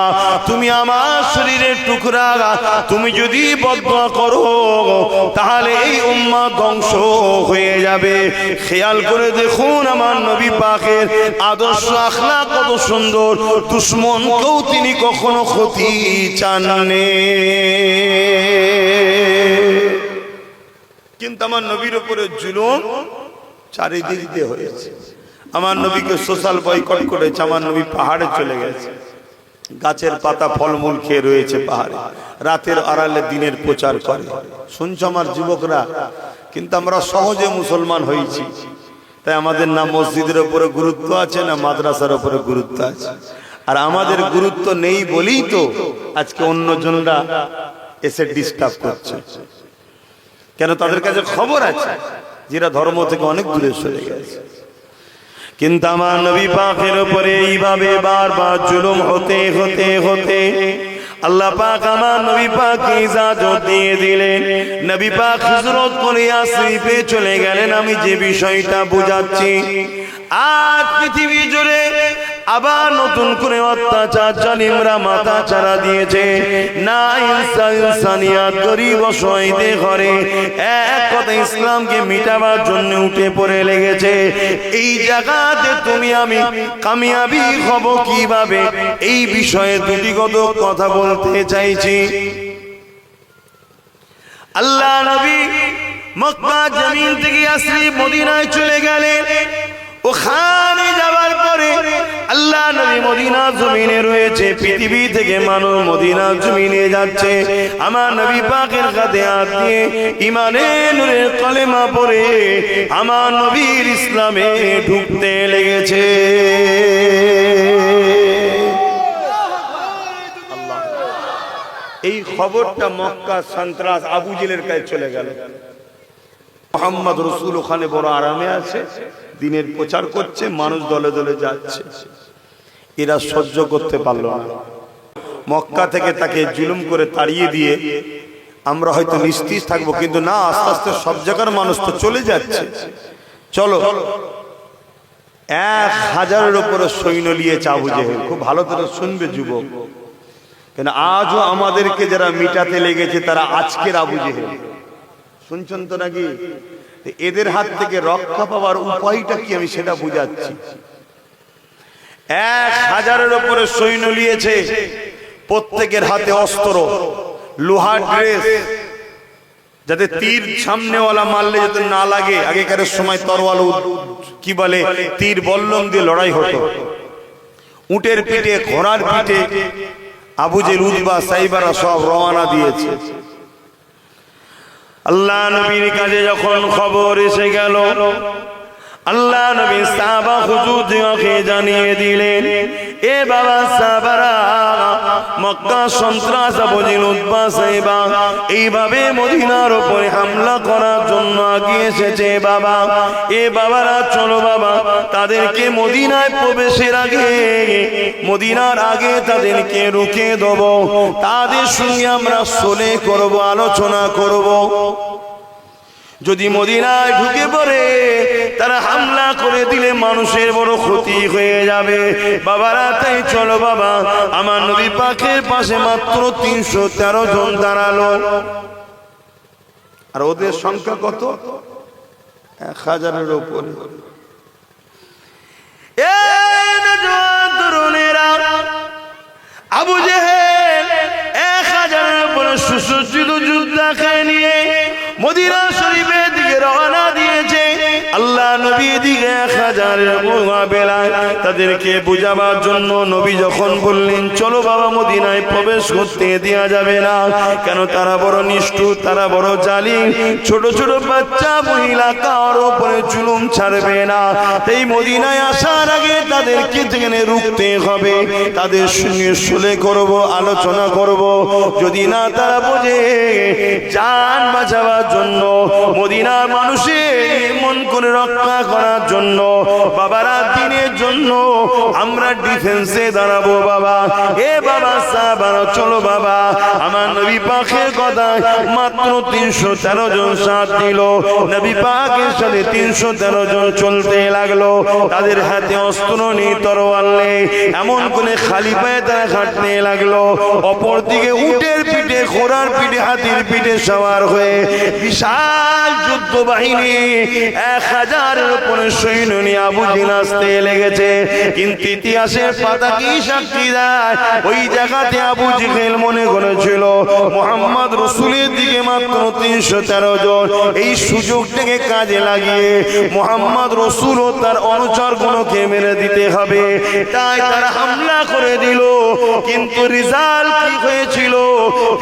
তুমি আমার শরীরের টুকরা, তুমি যদি বদদুয়া করো তাহলে এই উম্মাহ ধ্বংস হয়ে যাবে। খেয়াল করে দেখুন আমার নবী পাকের আদর্শ, আখলাক কত সুন্দর। দুশমনকেও তিনি কখনো ক্ষতি চাননি। কিন্তু আমার নবীর উপরে জুলুম চারিদিক দিয়ে হয়েছে। আমার নবীকে সোশ্যাল বয়কট করেছে। আমার নবী পাহাড়ে চলে গেছে, গাছের পাতা ফলমূল খেয়ে রয়েছে পাহাড়ে, রাতের আড়ালে দিনের প্রচার করে। শুনছো আমার যুবকরা? কিন্তু আমরা সহজে মুসলমান হয়েছি, তাই আমাদের না মসজিদের উপরে গুরুত্ব আছে, না মাদ্রাসার উপরে গুরুত্ব আছে। আর আমাদের গুরুত্ব নেই বলেই তো আজকে অন্যজনরা এসে ডিস্টার্ব করছে। কেন? তাদের কাছে খবর আছে যারা ধর্ম থেকে অনেক দূরে সরে গেছে। কিন্তু আমার নবী পাকের উপরে এইভাবে বারবার জুলুম হতে হতে হতে আল্লাহ পাক আমার নবী পাককে ইজাজত দিয়ে দিলেন। নবী পাক হিজরত করে ইয়াসরিবে চলে গেলেন। আমি যে বিষয়টা বুঝাচ্ছি, আজ পৃথিবী জুড়ে আবার নতুন করে অত্যাচার জালিমরা মাথা চারা দিয়েছে। না ইনসানিয়াত, গরিব অসহায়দের ঘরে এক কথা ইসলামকে মিটাবার জন্য উঠে পড়ে লেগেছে। এই জায়গাতে তুমি আমি কামিয়াবি হব কিভাবে, এই বিষয়ে দুটিগত কথা বলতে চাইছি। আল্লাহ নবী মক্কা জমিন থেকে ইয়াসরিব মদিনায় চলে গেলেন। ওখানে যাওয়ার পরে আল্লাহ নবী মদিনা জমিনে রয়েছে, পৃথিবী থেকে মানুষ মদিনা জমিনে যাচ্ছে। আমার নবী পাকের কাঁধে হাত দিয়ে ঈমানের নূরের কলেমা পড়ে আমার নবীর ইসলামে ঢুকতে লেগেছে। এই খবরটা মক্কা সন্ত্রাস আবু জেলের কাছে চলে গেল। মুহাম্মদ রাসূল ওখানে বড় আরামে আছে, দিনের প্রচার করছে, মানুষ দলে দলে যাচ্ছে। এরা সহ্য করতে পারল না। মক্কা থেকে তাকে জুলুম করে তাড়িয়ে দিয়ে আমরা হয়তো নিস্তেজ থাকবো, কিন্তু না, আস্তে আস্তে সব জায়গার মানুষ তো চলে যাচ্ছে। চলো, 1000-এর উপরে সৈন্য নিয়ে আবু জেহেল। খুব ভালো করে শুনবে যুবক, কেন আজও আমাদেরকে যারা মিটাতে লেগেছে তারা আজকের আবু জেহেল। শুনছেন তো নাকি? এদের হাত থেকে রক্ষা পাওয়ার উপায়টা কি আমি সেটা বুঝাচ্ছি। 1000-এর উপরে সৈন্য নিয়েছে, প্রত্যেকের হাতে অস্ত্র, লোহার ড্রেস, যাতে তীর সামনেওয়ালা মারলে যাতে না লাগে। আগেকার সময় তরোয়াল কি বলে, তীর বল্লম দিয়ে লড়াই হতো। উটের পিঠে, ঘোড়ার পিঠে আবু জেহেল, উতবা, সাইবারা সব রওনা দিয়েছে। আল্লাহ নবীর কাছে যখন খবর এসে গেল, আল্লাহ নবী সাহাবা হুজুরকে জানিয়ে দিলেন, এ বাবা সাহাবারা, মক্কা সন্ত্রাস আবু জেহেল, উতবা, সাইবা এইভাবে মদিনার উপরে হামলা করার জন্য এগিয়ে এসেছে। বাবা, এ বাবারা, চলো বাবা, তাদেরকে মদিনায় প্রবেশের আগে, মদিনার আগে তাদেরকে রুখে দেব, তাদের সঙ্গে আমরা সুলহ করব, আলোচনা করব। যদি মদিনায় ঢুকে পড়ে তারা হামলা করে দিলে মানুষের বড় ক্ষতি হয়ে যাবে। বাবারা, তাই চলো বাবা। আমার নবী পাকের পাশে মাত্র 313 জন দাঁড়ালো। আর ওদের সংখ্যা কত? 1000-এর উপরে। তরুণেরা, আবু জেহেল 1000-এর উপরে সুসজ্জিত যোদ্ধাকে নিয়ে মদিনা শরীফের দিকে রওনা দিয়েছে। আল্লাহ নবী দিকে 1000-এর মোকাবেলায় তাদেরকে বুঝাবার জন্য নবী যখন বললেন চলো বাবা মদিনায় প্রবেশ করতে দেওয়া যাবে না, কেন তারা বড় নিষ্ঠুর, তারা বড় জালিম, ছোট ছোট বাচ্চা মহিলা কার উপরে জুলুম ছাড়বে না। এই মদিনায় আসার আগে তাদেরকে যেখানে রুখতে হবে, তাদের সঙ্গে সুলে করব, আলোচনা করব। যদি না তারা বোঝে জান বাঁচাবার জন্য, মদিনার মানুষের মন করে রক্ষা করার জন্য, বাবারা দিনের জন্য আমরা ডিফেন্সে দাঁড়াবো বাবা। এ বাবা সাহাবারা চলো বাবা। আমার নবী পাকের কথা মাত্র 313 জন সাথ দিল। নবী পাকের সাথে 313 জন চলতে লাগলো। তাদের হাতে অস্ত্র নেই, তরোয়াল নেই, এমন করে খালি পায়ে তারা হাঁটতে লাগলো। অপর দিকে উটের পিঠে, ঘোড়ার পিঠে, হাতির পিঠে সওয়ার হয়ে বিশাল যুদ্ধ বাহিনী 1000-এর উপরে সৈন্য নিয়ে আবু জেহেল আসতে লেগেছে। কিন্তু ইতিহাসের পাতা কি সাক্ষী দেয়, ওই জায়গাতে আবু জেহেল মনে করেছিল মুহাম্মদ রাসূলের দিকে মাত্র 313 জন। এই সুযোগটাকে কাজে লাগিয়ে মুহাম্মদ রাসূল ও তার অনুচরগুলোকে মেরে দিতে হবে, তাই তারা হামলা করে দিল। কিন্তু রেজাল্ট কি হয়েছিল?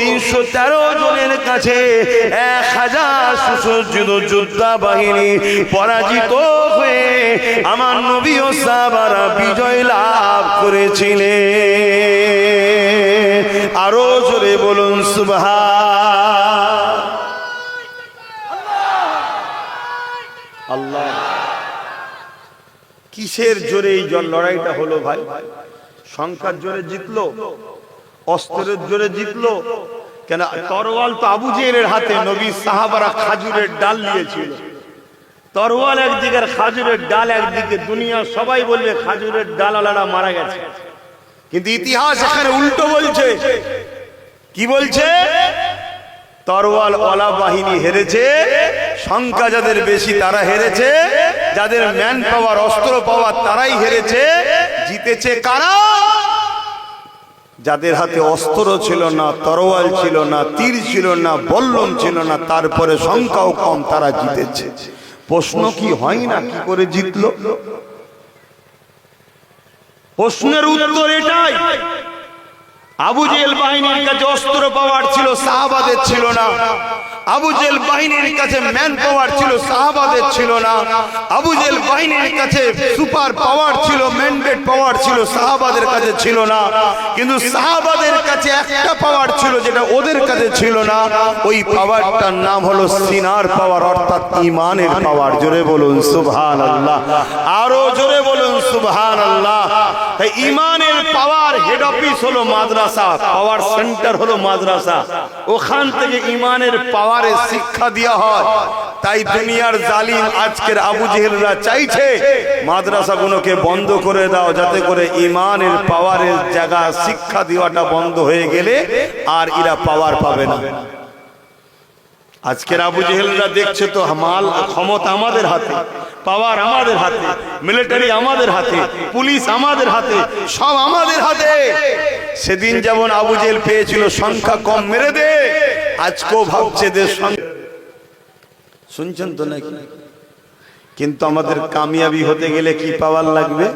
313 জনের কাছে 1000 সুসজ্জিত যোদ্ধা বাহিনী পরাজিত হয়ে আমার নবী ও সাহাবারা বিজয় লাভ করেছিলেন। আরো জোরে বলুন সুবহান আল্লাহ। কিসের জোরে এই লড়াইটা হলো ভাই? সংখ্যার জোরে জিতলো? অস্ত্রের জোরে জিতলো? কেন তরোয়াল তো আবু জেহেলের হাতে, নবী সাহাবারা খাজুরের ডাল নিয়েছিল। তরোয়াল একদিকে আর খাজুরের ডাল একদিকে। দুনিয়া সবাই বলবে খাজুরের ডালওয়ালারা মারা গেছে, কিন্তু ইতিহাস এখানে উল্টো বলছে। কি বলছে? তরোয়াল ওয়ালা বাহিনী হেরেছে, সংখ্যা যাদের বেশি তারা হেরেছে, যাদের ম্যান পাওয়ার, অস্ত্র পাওয়ার তারাই হেরেছে। জিতেছে কারা? যাদের হাতে অস্ত্র ছিল না, তরোয়াল ছিল না, তীর ছিল না, বল্লম ছিল না, তারপরে সংখ্যাও কম, তারা জিতেছে। প্রশ্ন কি হয় না কি করে জিতলো? প্রশ্নের উত্তর এটাই, আবু জেহেল বাহিনীর কাছে অস্ত্র পাওয়ার ছিল, সাহাবাদের ছিল না। আবু জেহেল বাহিনীর কাছে ম্যান পাওয়ার ছিল, সাহাবাদের ছিল না। আবু জেহেল বাহিনীর কাছে সুপার পাওয়ার ছিল, ম্যান্ডেট পাওয়ার ছিল, সাহাবাদের কাছে ছিল না। কিন্তু সাহাবাদের কাছে একটা পাওয়ার ছিল যেটা ওদের কাছে ছিল না। ওই পাওয়ারটার নাম হলো সিনার পাওয়ার, অর্থাৎ ঈমানের পাওয়ার। জোরে বলুন সুবহানাল্লাহ, আরো জোরে বলুন সুবহানাল্লাহ। তাই ঈমানের পাওয়ার হেড অফিস হলো মাদ্রাসা, পাওয়ার সেন্টার হলো মাদ্রাসা। ওখান থেকে ঈমানের পাওয়ারে শিক্ষা দেওয়া হয়। তাই দুনিয়ার জালিম আজকের আবু জেহেলরা চাইছে মাদ্রাসাগুলোকে বন্ধ করে দাও, যাতে করে ঈমানের পাওয়ারের জায়গা শিক্ষা দেওয়াটা বন্ধ হয়ে গেলে আর এরা পাওয়ার পাবে না। আজকের আবু জেহেলরা দেখছে তো মাল ক্ষমতা আমাদের হাতে, পাওয়ার আমাদের হাতে, মিলিটারি আমাদের হাতে, পুলিশ আমাদের হাতে, সব আমাদের হাতে। সেদিন যেমন আবু জেহেল পেয়েছিল সংখ্যা কম, মেরে দে, আজকেও ভাবছে দেশ। শুনছেন তো নাকি? কিন্তু আমাদের কামিয়াবি হতে গেলে কি পাওয়ার লাগবে?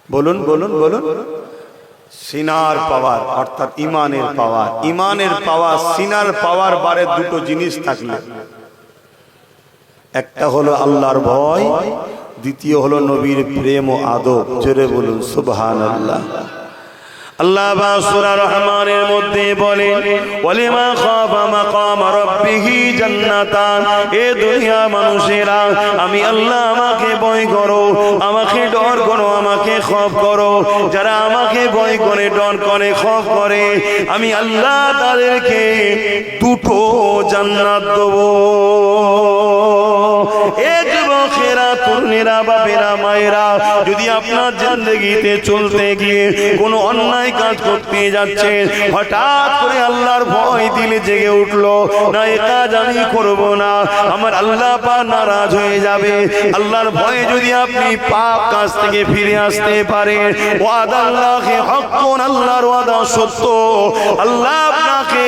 বলুন বলুন বলুন। সিনার পাওয়ার, অর্থাৎ ঈমানের পাওয়ার। ঈমানের পাওয়ার, সিনার পাওয়ার বারে দুটো জিনিস থাকলে, একটা হলো আল্লাহর ভয়, দ্বিতীয় হলো নবীর প্রেম ও আদব। জোরে বলুন সুবহানাল্লাহ। আল্লাহ সূরা রহমানের মধ্যে বলেন, ওয়ালিমা খাফা মাকাম রাব্বিহি জান্নাতান। এ দুনিয়া মানুষেরা, আমি আল্লাহ আমাকে ভয় করো, আমাকে ডর করো, আমাকে খৌফ করো। যারা আমাকে ভয় করে, ডর করে, খৌফ করে, আমি আল্লাহ তাদেরকে দুটো জান্নাত দেব। এ যুবকেরা, তরুণী তরুণেরা বাপেরা মায়েরা, যদি আপনার জিন্দেগিতে চলতে গিয়ে কোনো অন্যায় কাজ করতে যাচ্ছেন, হঠাৎ করে আল্লাহর ভয় দিলে জেগে উঠলো, না এ কাজ আমি করব না, আমার আল্লাহ পাক নারাজ হয়ে যাবে। আল্লাহর ভয়ে যদি আপনি পাপ কাজ থেকে ফিরে আসতে পারেন, ওয়াদা আল্লাহে হক্কুন, আল্লাহর ওয়াদা সত্য, আল্লাহ আপনাকে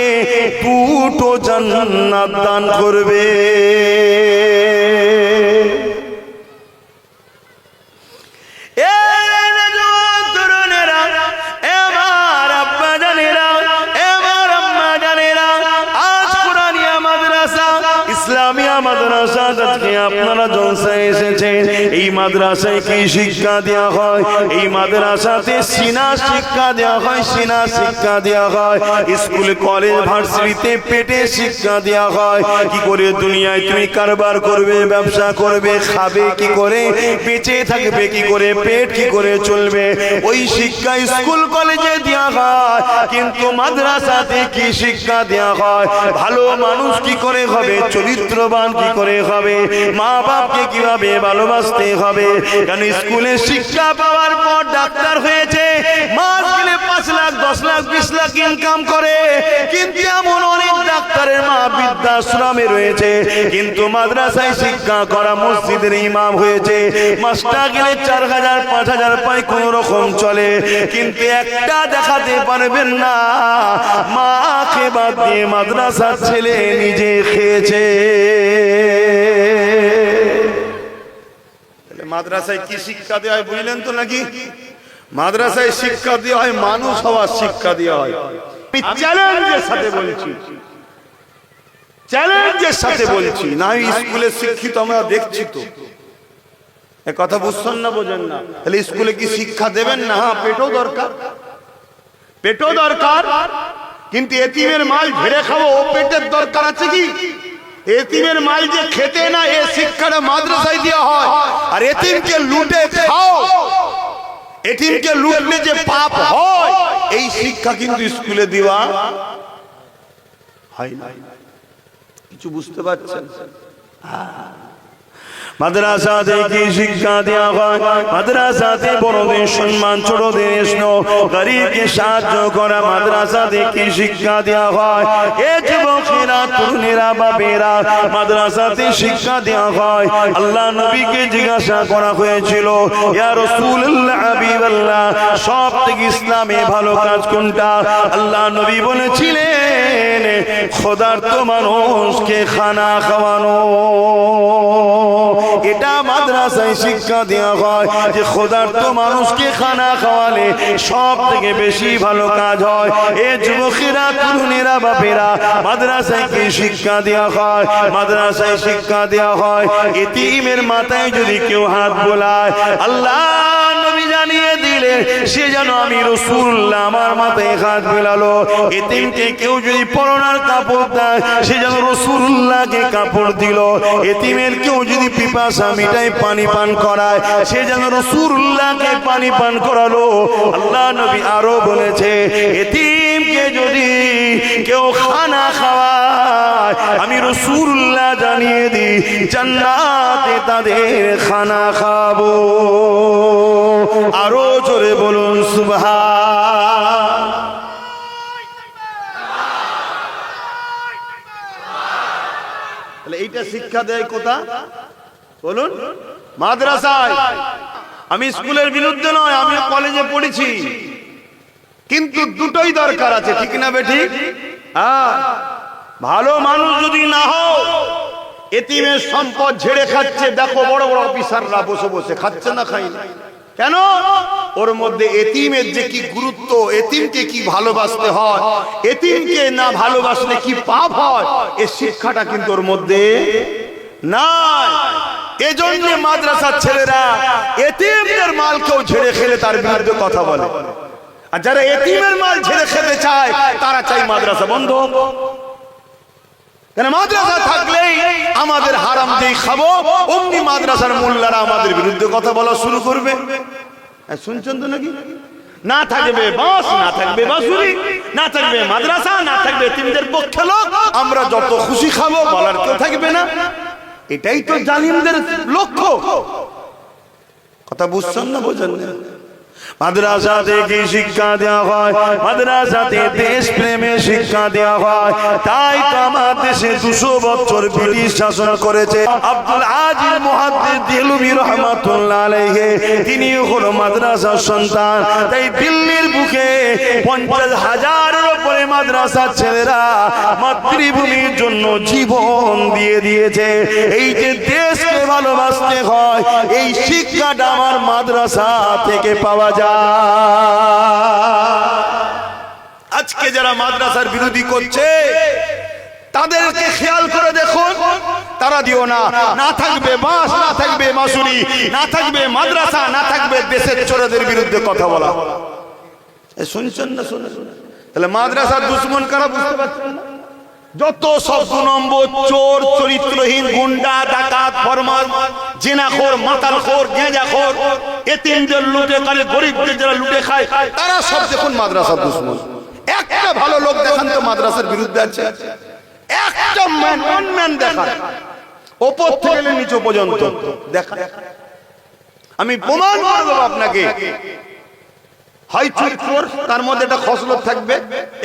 দুটো জান্নাত দান করবে। ইসলামিয়া মাদ্রাসা আজকে আপনারা জলসায় এসেছেন, এই মাদ্রাসায় কি শিক্ষা দেওয়া হয়? এই মাদ্রাসাতে সিনা শিক্ষা দেওয়া হয়, সিনা শিক্ষা দেওয়া হয়। স্কুল কলেজ ভার্সিটিতে পেটে শিক্ষা দেওয়া হয়, কি করে দুনিয়ায় তুমি কারবার করবে, ব্যবসা করবে, খাবে কি করে, বেঁচে থাকবে কি করে, পেট কি করে চলবে, ওই শিক্ষা স্কুল কলেজে দেওয়া হয়। কিন্তু মাদ্রাসাতে কি শিক্ষা দেওয়া হয়? ভালো মানুষ কি করে হবে, চরিত্রবান কি করে হবে, মা বাপকে কিভাবে ভালোবাসতে হবে। কারণ স্কুলে শিক্ষা পাওয়ার পর ডাক্তার হয়েছে, মাস গেলে 5 লাখ 10 লাখ 20 লাখ ইনকাম করে, কিন্তু এমন অনেক ডাক্তারের মা বৃদ্ধাশ্রমে রয়েছে, কিন্তু মাদ্রাসায় শিক্ষা করা মসজিদের ইমাম হয়েছে, মাসটা গেলে 4000 5000 পায়, কোন রকম চলে, কিন্তু একটা দেখাতে পারবেন না মাকে বাদ দিয়ে মাদ্রাসার ছেলে নিজে খেয়েছে। মাদ্রাসায় কি শিক্ষা দেওয়া হয় বুঝলেন তো নাকি? মাদ্রাসায় শিক্ষা দেওয়া হয় মানুষ হওয়ার শিক্ষা দেওয়া হয়। আমি চ্যালেঞ্জের সাথে বলছি, চ্যালেঞ্জের সাথে বলছি, না স্কুলে শিক্ষিত আমরা দেখছি তো, এ কথা বুঝছেন না, বোঝেন না? তাহলে স্কুলে কি শিক্ষা দেবেন না? হ্যাঁ, পেটও দরকার, পেটও দরকার, কিন্তু এতিমের মাল ঝেড়ে খাবো ও পেটের দরকার আছে কি? এতিমের মাল যে খেতে না, এ শিক্ষাটা মাদ্রাসায় দেওয়া হয়। আর এতিমকে লুটে খাও, এতিমকে লুটলে যে পাপ হয়, এই শিক্ষা কিন্তু স্কুলে দেওয়া হয় না। কিছু বুঝতে পারছেন? মাদ্রাসাতে কি শিক্ষা দেওয়া হয়? মাদ্রাসাতে বড়দের সম্মান, ছোটদের স্নেহ, গরিবকে সাহায্য করা, মাদ্রাসাতে কি শিক্ষা দেওয়া হয়? এ যুবকেরা, তরুণেরা, বাপেরা, মাদ্রাসাতে শিক্ষা দেওয়া হয়। আল্লাহ নবীকে জিজ্ঞাসা করা হয়েছিল, ইয়া রাসূলুল্লাহ, হাবিবাল্লাহ, সব থেকে ইসলামে ভালো কাজ কোনটা? আল্লাহ নবী বলেছিলেন, ক্ষুধার্ত মানুষকে খানা খাওয়ানো। এটা মাদ্রাসায় শিক্ষা দেওয়া হয় যে ক্ষুধার্ত মানুষকে খানা খাওয়ালে সব থেকে বেশি ভালো কাজ হয়। এ যুবকেরা, তরুণেরা, বাপেরা, মাদ্রাসায় কি শিক্ষা দেওয়া হয়? মাদ্রাসায় শিক্ষা দেওয়া হয় এতিমের মাথায় যদি কেউ হাত বোলায়, আল্লাহ নবী জানিয়ে দিলে সে যেন আমি রাসূলুল্লাহ আমার মাথায় হাত বোলালো। এতিমকে কেউ যদি পরনার কাপড় দেয়, সে যেন রাসূলুল্লাহকে কাপড় দিল। এতিমের কেউ যদি পিপাসা মিটাই পানি পান করায়, সে যেন রাসূলুল্লাহকে পানি পান করালো। আল্লাহ নবী আরো বলেছে, এতিমকে যদি কেউ খানা খাওয়ায়, আমি রাসূলুল্লাহ জানিয়ে দিই জান্নাতে তাদের খানা খাবো। আরো জোরে বলুন সুবহান। তাহলে এইটা শিক্ষা দেয় কোথা বলুন? মাদ্রাসায়। আমি স্কুলের বিরুদ্ধে নয়, আমি কলেজে পড়েছি, কিন্তু দুটোই দরকার আছে, ঠিক না বেঠিক? হ্যাঁ, ভালো মানুষ যদি না হও, এতিমের সম্পদ ঝেড়ে খাচ্ছে, দেখো বড় বড় অফিসাররা বসে বসে খাচ্ছে না, খাই না কেন? ওর মধ্যে এতিমের যে কি গুরুত্ব, এতিমকে কি ভালোবাসতে হয়, এতিমকে না ভালোবাসলে কি পাপ হয়, এই শিক্ষাটা কিন্তু ওর মধ্যে নাই। এজন্য মাদ্রাসার ছেলেরা এতিমদের মাল কেউ ঝেড়ে খেলে তার বিরুদ্ধে কথা বলে, আর যারা এতিমের মাল ঝেড়ে খেতে চায় তারা চাই মাদ্রাসা বন্ধ। কেন? মাদ্রাসা থাকলেই আমাদের হারাম যেই খাবো, অমনি মাদ্রাসার মোল্লারা আমাদের বিরুদ্ধে কথা বলা শুরু করবে। শুনছেন তো নাকি? না থাকবে বাস, না থাকবে বাসুরি, না থাকবে মাদ্রাসা, না থাকবে এতিমদের পক্ষে লোক, আমরা যত খুশি খাবো, বলার কেউ থাকবে না। এটাই তো জালিমদের লক্ষ্য। কথা বুঝছেন না বোঝেন না? মাদ্রাসা থেকে শিক্ষা দেওয়া হয়, মাদ্রাসাতে দেশ প্রেমে শিক্ষা দেওয়া হয়। তাই তো আমার দেশে 200 বছর ব্রিটিশ শাসন করেছে। আব্দুল আজিজ মুহাদ্দিস দেহলভী রাহমাতুল্লাহ আলাইহি তিনি হলো মাদ্রাসার সন্তান। তাই দিল্লির বুকে 50,000-এর উপরে মাদ্রাসার ছেলেরা মাতৃভূমির জন্য জীবন দিয়ে দিয়েছে। এই যে দেশকে ভালোবাসতে হয়, এই শিক্ষাটা আমার মাদ্রাসা থেকে পাওয়া যায়। আজকে যারা মাদ্রাসার বিরোধী করছে তাদেরকে খেয়াল করে দেখুন, তারা দিও না, না থাকবে বাস, না থাকবে মাসুরি, না থাকবে মাদ্রাসা, না থাকবে দেশের চোরদের বিরুদ্ধে কথা বলা। শুনছেন না? শুনে তাহলে মাদ্রাসার দুশ্মন কারা বুঝতে পারছেন না? যত সব 2 নম্বর চোর, চরিত্রহীন, গুন্ডা, ডাকাত, ফরমান, জিনাখোর, মাতালখোর, গেঁজাখোর, এতিমদের লুটে খায়, গরিবদের যারা লুটে খায়, তারা সব দেখুন মাদ্রাসার দুশ্মন। একটা ভালো লোক দেখান তো মাদ্রাসার বিরুদ্ধে আছে? একটা ম্যান দেখান, ওপর থেকে নিচে পর্যন্ত দেখান। আমি প্রমাণ করে দেবো আপনাকে। হয় চোর, তার মধ্যে একটা খসলত থাকবে,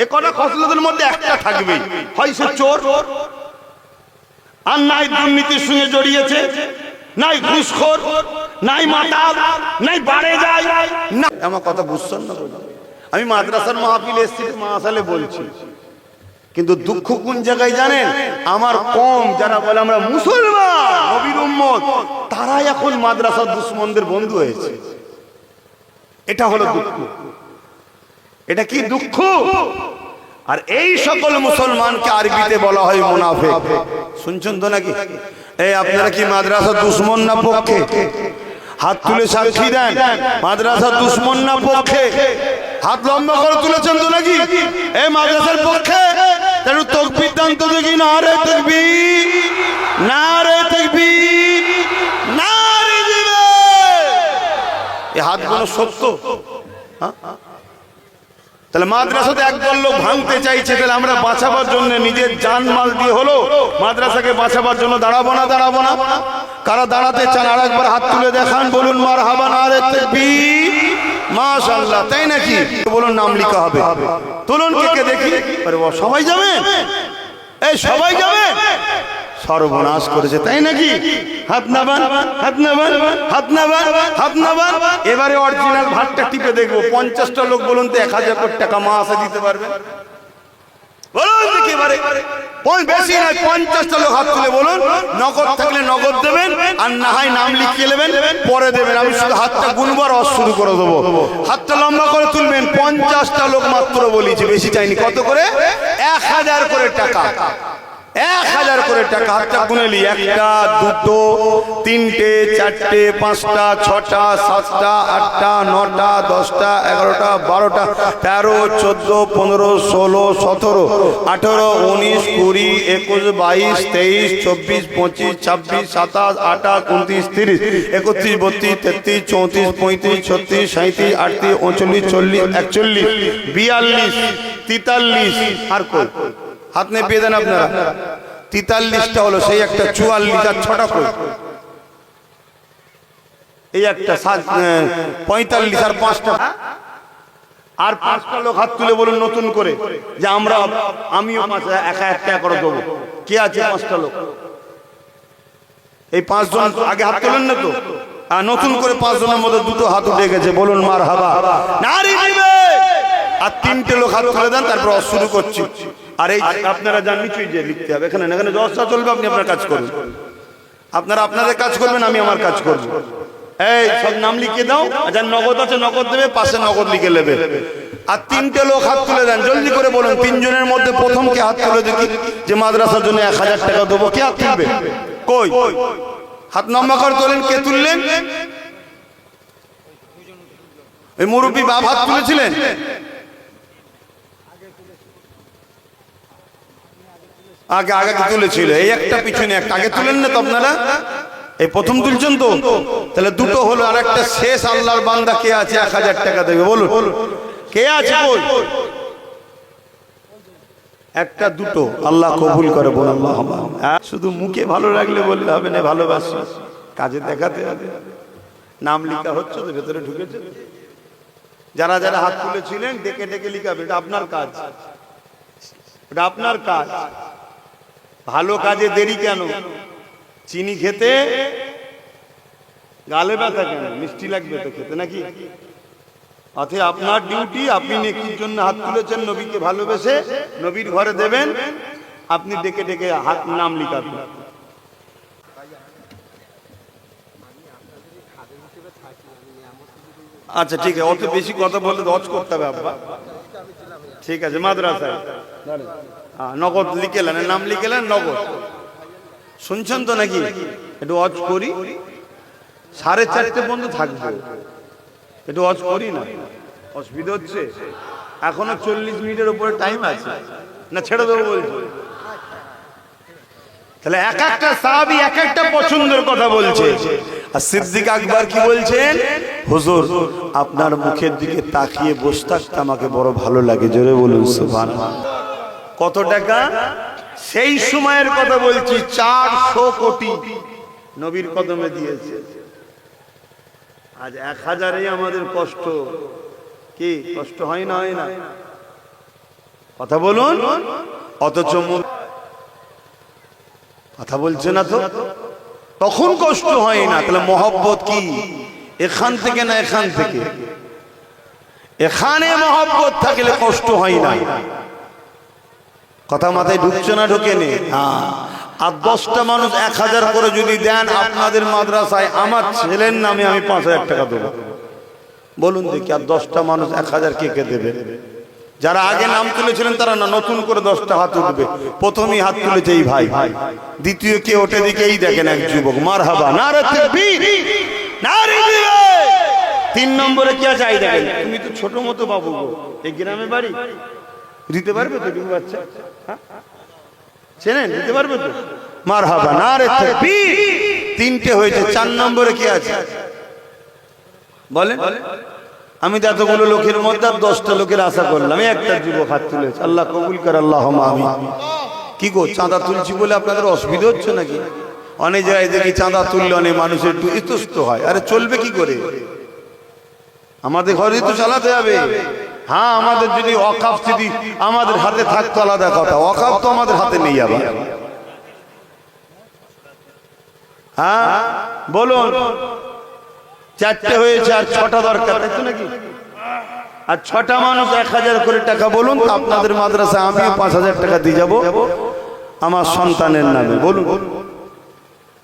এ কটা খসলতের মধ্যে একটা থাকবে, হয় সে চোর, আর নাই দুর্নীতির সঙ্গে জড়িয়েছে, নাই ঘুষখোর, নাই মাতাল, নাই বাড়ে যায় না। আমার কথা বুঝছেন না? আমি মাদ্রাসার মাহফিলে এসেছি, মাসালে বলছি, কিন্তু দুঃখ কোন জায়গায় জানেন? আমার কম যারা বলে আমরা মুসলমান, নবীর উম্মত, তারাই এখন মাদ্রাসার দুশ্মনদের বন্ধু হয়েছে। এটা হলো দুঃখ। এটা কি দুঃখ? আর এই সকল মুসলমানকে আরবিতে বলা হয় মুনাফিক। শুনছেন তো নাকি? এই আপনারা কি মাদ্রাসা দুশ্মন না পক্ষে? হাত তুলে সাক্ষী দেন, মাদ্রাসা দুশ্মন না পক্ষে? হাত লম্বা করে তুলেছেন তো নাকি? এই মাদ্রাসার পক্ষে? তাহলে তাকবীর দান তো দেখি। নারে তাকবীর, নারে তাকবীর, নারে জিহাদ। এই হাতগুলো সত্য? তাহলে মাদ্রাসাতে একদল লোক ভাঙতে চাইছে, তাহলে আমরা বাঁচাবার জন্য নিজের জানমাল দিয়ে হলো মাদ্রাসাকে বাঁচাবার জন্য দাঁড়াবো না? দাঁড়াবো না? কারা দাঁড়াতে চান আর একবার হাত তুলে দেখান, বলুন মারহাবা, নারে তাকবীর, মাশাআল্লাহ। তাই নাকি? বলুন নাম লিখা হবে, তুলুন কে দেখি। আরে বাহ, সবাই যাবে? এই সবাই যাবে? সর্বনাশ করেছে, তাই নাকি? হাত নামান, হাত নামান, হাত নামান, হাত নামান। এবারে অরিজিনাল ভাতটা টিপে দেখবো। 50টা লোক বলুন তো 1000 কোটি টাকা মাসে দিতে পারবে? বলুন দেখি এবারে। বেশি নয়, 50টা লোক হাত তুলে বলুন। নগদ থাকলে নগদ দেবেন, আর না হয় নাম লিখিয়ে নেবেন, পরে দেবেন। আমি শুধু হাতটা গুনবো আর শুরু করে দেবো। হাতটা লম্বা করে তুলবেন। 50টা লোক মাত্র বলেছি, বেশি চাইনি। কত করে? 1000 করে টাকা। 1000 করে টাকা। হাতটা গুনে নি। 1টা, 2টো, 3টে, 4টে, 5টা, 6টা, 7টা, 8টা, 9টা, 10টা, 11টা, 12টা, 13, 14, 15, 16, 17, 18, 19, 20, 21, 22, 23, 24, 25, 26, 27, 28, 29, 30, 31, 32, 33, 34, 35, 36, 37, 38, 39, 40, 41, 42, 43। আর কই হাত নিয়ে পেয়ে দেন আপনারা। 43টা হলো, সেই একটা 44 আর 6টা কই? এই একটা 45 আর 5টা। আর 5টা লোক হাত তুলে বলুন নতুন করে যে আমিও 1 টাকা করে দেবো। কে আছে 5টা লোক? এই 5 জন আগে হাত তোলেন না তো? আর নতুন করে 5 জনের মধ্যে 2টো হাত উঠে গেছে, বলুন মারহাবা। নারী দিবে। আর 3টে লোক হাত তুলে দেন, তারপর শুরু করছি। আর এই আপনারা জান নিচুই যে লিখতে হবে, এখানে এখানে জলসা চলবে, আপনি আপনার কাজ করুন। আপনারা আপনাদের কাজ করবেন, আমি আমার কাজ করব। এই সব নাম লিখে দাও। যার নগদ আছে নগদ দেবে, পাশে নগদ লিখে নেবে। আর 3টে লোক হাত তুলে দেন, জলদি করে বলুন। 3 জনের মধ্যে প্রথম কে হাত তুলে দেখি যে মাদ্রাসার জন্য 1000 টাকা দেবো? কে হাত তুলবে? কই হাত লম্বা করে তোলেন। কে তুললেন? এই মুরব্বী বাপ হাত তুলেছিলেন? আগে আগে তুলেছিল। এই একটা পিছনে একটা। আগে তুলেন না তো আপনারা? এই প্রথম তুলছেন তো? তাহলে 2টো হলো। আর একটা শেষ আল্লাহর বান্দা কে আছে 1000 টাকা দেবে? বলুন কে আছে? বল। একটা 2টো আল্লাহ কবুল করে। বল আল্লাহুম্মা। শুধু মুখে ভালো লাগলে বললে হবে না, ভালোবাসি, কাজে দেখাতে হবে। নাম লেখা হচ্ছে তো, ভেতরে ঢুকেছে। যারা যারা হাত তুলেছিলেন ডেকে ডেকে লিখাবে, এটা আপনার কাজ, এটা আপনার কাজ। ভালো কাজে দেরি কেন? চিনি খেতে গালে ব্যথা কেন? মিষ্টি লাগবে তো খেতে নাকি? অতএব আপনার ডিউটি, আপনি নেকির জন্য হাত তুলেছেন, নবীকে ভালোবেসে নবীর ঘরে দেবেন, আপনি ডেকে ডেকে হাত নাম লিখাবেন। আচ্ছা ঠিক আছে, অত বেশি কথা বললে দজ করতে হবে আব্বা। ঠিক আছে, মাদ্রাসায় নগদ লিখেলেন, নাম লিখেলেন নগদ। শুনছেন তো নাকি? একটু অজ করি, 4:30 পর্যন্ত থাকবো, একটু অজ করি না, অসুবিধা হচ্ছে। এখনো 40 মিনিটের উপরে টাইম আছে, না ছেড়ে দেবো বলছি? তাহলে এক একটা সাহাবী এক একটা পছন্দের কথা বলছে। আর সিদ্দিক আকবর কি বলছেন? হুজুর আপনার মুখের দিকে তাকিয়ে বসে থাকতে আমাকে বড় ভালো লাগে। জোরে বলুন সুবহানাল্লাহ। কত টাকা? সেই সময়ের কথা বলছি, 400 কোটি নবীর কদমে দিয়েছে। আজ 1000-এই আমাদের কষ্ট। কি কষ্ট হয় না? হয় না? কথা বলুন। অথচ কথা বলছে না তো, তখন কষ্ট হয় না। তাহলে মহব্বত কি এখান থেকে না এখান থেকে? এখানে মহব্বত থাকলে কষ্ট হয় না। কথা মাথায় ঢুকছে না? ঢোকে নে? হ্যাঁ। আর 10টা মানুষ 1000 করে যদি দেন আপনাদের মাদ্রাসায়, আমার ছেলের নামে আমি 5000 টাকা দেবো। বলুন দেখি, আর 10টা মানুষ 1000 কে কে দেবে? যারা আগে নাম তুলেছিলেন তারা না, নতুন করে 10টা হাত উঠবে। প্রথমেই হাত তুলেছে এই ভাই, দ্বিতীয় কে ওঠে দিকে এই দেখেন এক যুবক, মারহাবা, নারে তাকবীর, নারে তাকবীর। 3 নম্বরে কি আছে? দেখেন, তুমি তো ছোট মতো বাবু গো, এই গ্রামে বাড়ি, দিতে পারবে তো তুমি বাচ্চা? চেনেন? দিতে পারবে তো? মারহাবা, নারে তাকবীর। 3টে হয়েছে। 4 নম্বরে কি আছে বলেন? আমি তো এতগুলো লোকের মধ্যে 10টা লোকের আশা করলাম, একটা যুবক হাত তুলেছে। আল্লাহ কবুল করে, আল্লাহুম্মা আমিন। কি গো, চাঁদা তুলছি বলে আপনাদের অসুবিধা হচ্ছে নাকি? অনেক জায়গায় দেখি চাঁদা তুললে অনেক মানুষের একটু ইতস্ত হয়। আরে চলবে কি করে? আমাদের ঘরে তো চালাতে হবে। হ্যাঁ, আমাদের যদি ওয়াকফ যদি আমাদের হাতে থাকতো আলাদা কথা, ওয়াকফ তো আমাদের হাতে নেই আবার। হ্যাঁ বলুন, 4টে হয়েছে আর 6টা দরকার, তাই তো নাকি? আর 6টা মানুষ 1000 করে টাকা বলুন, আপনাদের মাদ্রাসায় আমি 5000 টাকা দিয়ে যাব আমার সন্তানের নামে। বলুন,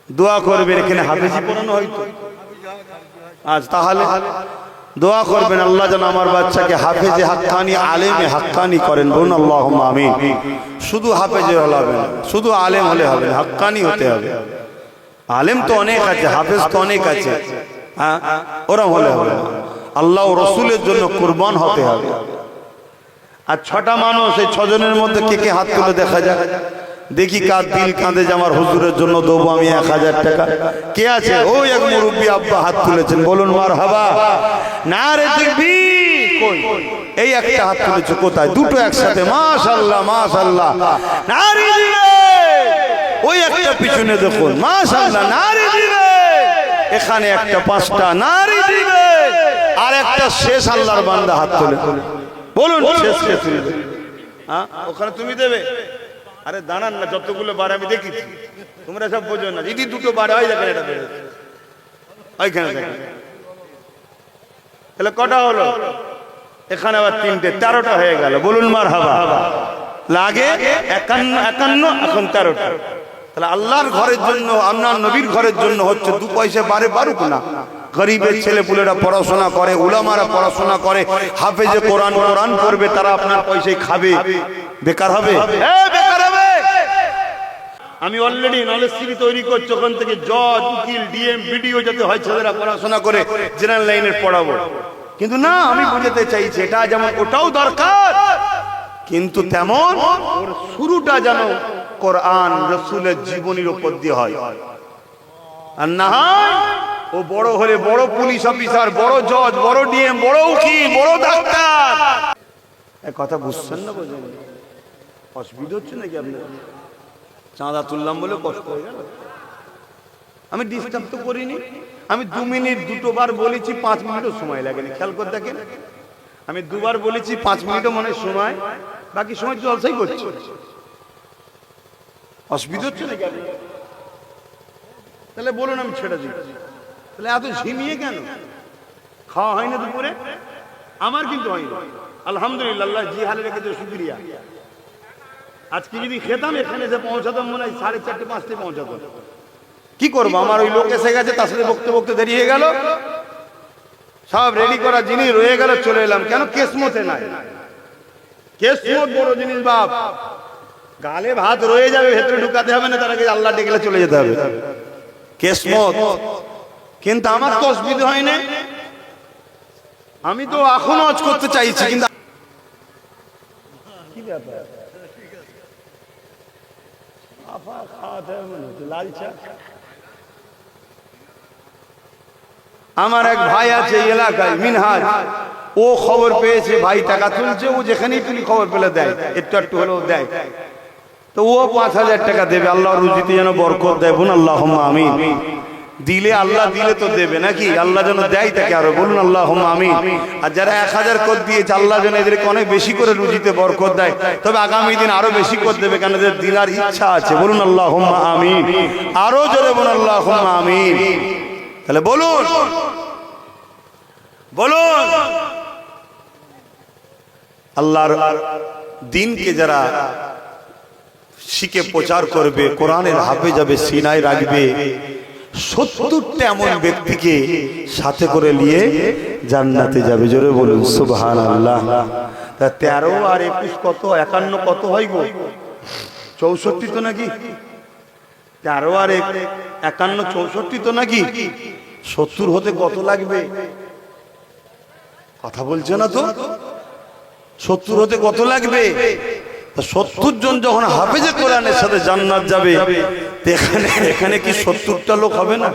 দোয়া করবেন। এখানে হাফেজি পড়ানো হয়তো আজ, তাহলে দোয়া করবেন আল্লাহ যেন আমার বাচ্চাকে হাফেজে হাক্কানি, আলেমে হাক্কানি করেন। বলুন আল্লাহুম্মা আমিন। শুধু হাফেজে হলে হবে না, শুধু আলেম হলে হবে না, হাক্কানি হতে হবে। আলেম তো অনেক আছে, হাফেজ তো অনেক আছে, হ্যাঁ, ওরম হলে হবে না। আল্লাহ ও রসুলের জন্য কুরবান হতে হবে। আর 6টা মানুষ, এই 6 জনের মধ্যে কে কে হাত তুলে দেখা যায় দেখি? কার দিল কাঁদে যে আমার হুজুরের জন্য দেবো আমি 1000 টাকা? কে আছে? ওই এক মুরব্বী আব্বা হাত তুলেছেন। বলুন মারহাবা, নারে তাকবীর। কই? এই একটা হাত তুলেছে। কোথায়? 2টো একসাথে। মাশাআল্লাহ, মাশাআল্লাহ, নারে দিবে। ওই একটা পিছনে দেখুন, মাশাআল্লাহ, নারে দিবে। এখানে একটা, 5টা নারে দিবে। আর একটা শেষ আল্লাহর বান্দা হাত তুলে। বলুন শেষ কে তুলবে? হ্যাঁ, ওখানে তুমি দেবে? আরে দাঁড়ান না, যতগুলো বার আমি দেখেছি, তোমরা সব বোঝো না। যদি 2টো বার হয়, দেখেন এটা বেড়েছে, ওইখানে দেখেন। তাহলে কটা হলো? এখানে আবার 3টে, 13টা হয়ে গেল। বলুন মারহাবা। লাগে 51, এখন 13টা। তাহলে আল্লাহর ঘরের জন্য, আপনার নবীর ঘরের জন্য হচ্ছে 2 পয়সা বারে বারুক না। গরিবের ছেলেপুলেরা পড়াশোনা করে, উলামারা পড়াশোনা করে, হাফেজে কোরআন পড়বে, তারা আপনার পয়সায় খাবে, বেকার হবে? বেকার হবে। আমি অলরেডি নলেজ সিটি তৈরি করছি, ওখান থেকে জজ, উকিল, ডিএম, বিডিও যাতে হয়, ছেলেরা পড়াশোনা করে জেনারেল লাইনের পড়াবো। কিন্তু না, আমি বুঝাতে চাইছি এটা যেমন ওটাও দরকার, কিন্তু তেমন ওর শুরুটা যেন কোরআন রাসূলের জীবনীর উপর দিয়ে হয়। আর না হয় ও বড় হলে বড় পুলিশ অফিসার, বড় জজ, বড় ডিএম, বড় উকিল, বড় ডাক্তার। এই কথা বুঝছেন না? বোঝেন? অসুবিধা হচ্ছে নাকি আপনার? চাঁদা তুললাম বলে কষ্ট হয়ে গেল? আমি ডিস্টার্ব তো করিনি। আমি 2 মিনিট দুটোবার বলেছি, 5 মিনিটও সময় লাগেনি। খেয়াল করে দেখেন, আমি দুবার বলেছি, 5 মিনিটও মনে সময়, বাকি সময় জলসাই করছি। অসুবিধা হচ্ছে না? তাহলে বলুন আমি ছেড়ে দিই। তাহলে এত ঝিমিয়ে কেন? খাওয়া হয় না দুপুরে? আমার কিন্তু হয়নি, আলহামদুলিল্লাহ। আল্লাহ জি হালে রেখেছে, শুকরিয়া। আজকে যদি খেতাম এখানে এসে পৌঁছাতাম মনে হয় 4:30 5টায় পৌঁছাতাম। কি করবো, আমার ওই লোক এসে গেছে, তার সাথে বকতে বকতে দেরি হয়ে গেল, সব রেডি করা জিনিস রয়ে গেল, চলে এলাম। কেন? কেসমতে নাই। কেসমত বড় জিনিস বাপ। গালে ভাত রয়ে যাবে, ভেতরে ঢুকাতে হবে না, তার আগে আল্লাহ ডেকে চলে যেতে হবে। কেসমত। কিন্তু আমার তো অসুবিধা হয় না, আমি তো এখনো হজ করতে চাইছি। কিন্তু কি ব্যাপার, লাল চা। আমার এক ভাই আছে এই এলাকায়, মিনহাজ, ও খবর পেয়েছে ভাই টাকা তুলছে, ও যেখানেই তুলি খবর পেলে দেয়, একটু একটু হলেও দেয়। তো ও 5,000 টাকা দেবে, আল্লাহ রুজিতে যেন বরকত দেয়। বলুন আল্লাহুম্মা আমিন। দিলে আল্লাহ দিলে তো দেবে নাকি, আল্লাহ যেন দেয় তাকে আরো, বলুন আল্লাহুম্মা আমিন। আর যারা 1000 করে দিয়েছে, আল্লাহ যেন এদেরকে অনেক বেশি করে রুজিতে বরকত দেয়। তবে আগামী দিন আরো বেশি করে দেবে, কেন এদের দিনার ইচ্ছা আছে। বলুন আল্লাহুম্মা আমিন। আরো জোরে বলুন আল্লাহুম্মা আমিন। তাহলে বলুন বলুন, আল্লাহর দিনকে যারা শিখে প্রচার করবে, কোরআনের হাফেজ হবে, সিনায় রাখবে, 70টা এমন ব্যক্তিকে সাথে করে নিয়ে জান্নাতে যাবে। জোরে বলুন সুবহানাল্লাহ। তা 13 আর 21 কত? 51 কত হয় গো? 64 তো নাকি? 13 আর 51 64 তো নাকি? 70 হতে কত লাগবে? কথা বলছে না তো। 70 হতে কত লাগবে? 70 জন যখন হাফেজে কোরআনের সাথে জান্নাত যাবে, এখানে কি 70টা লোক হবে না?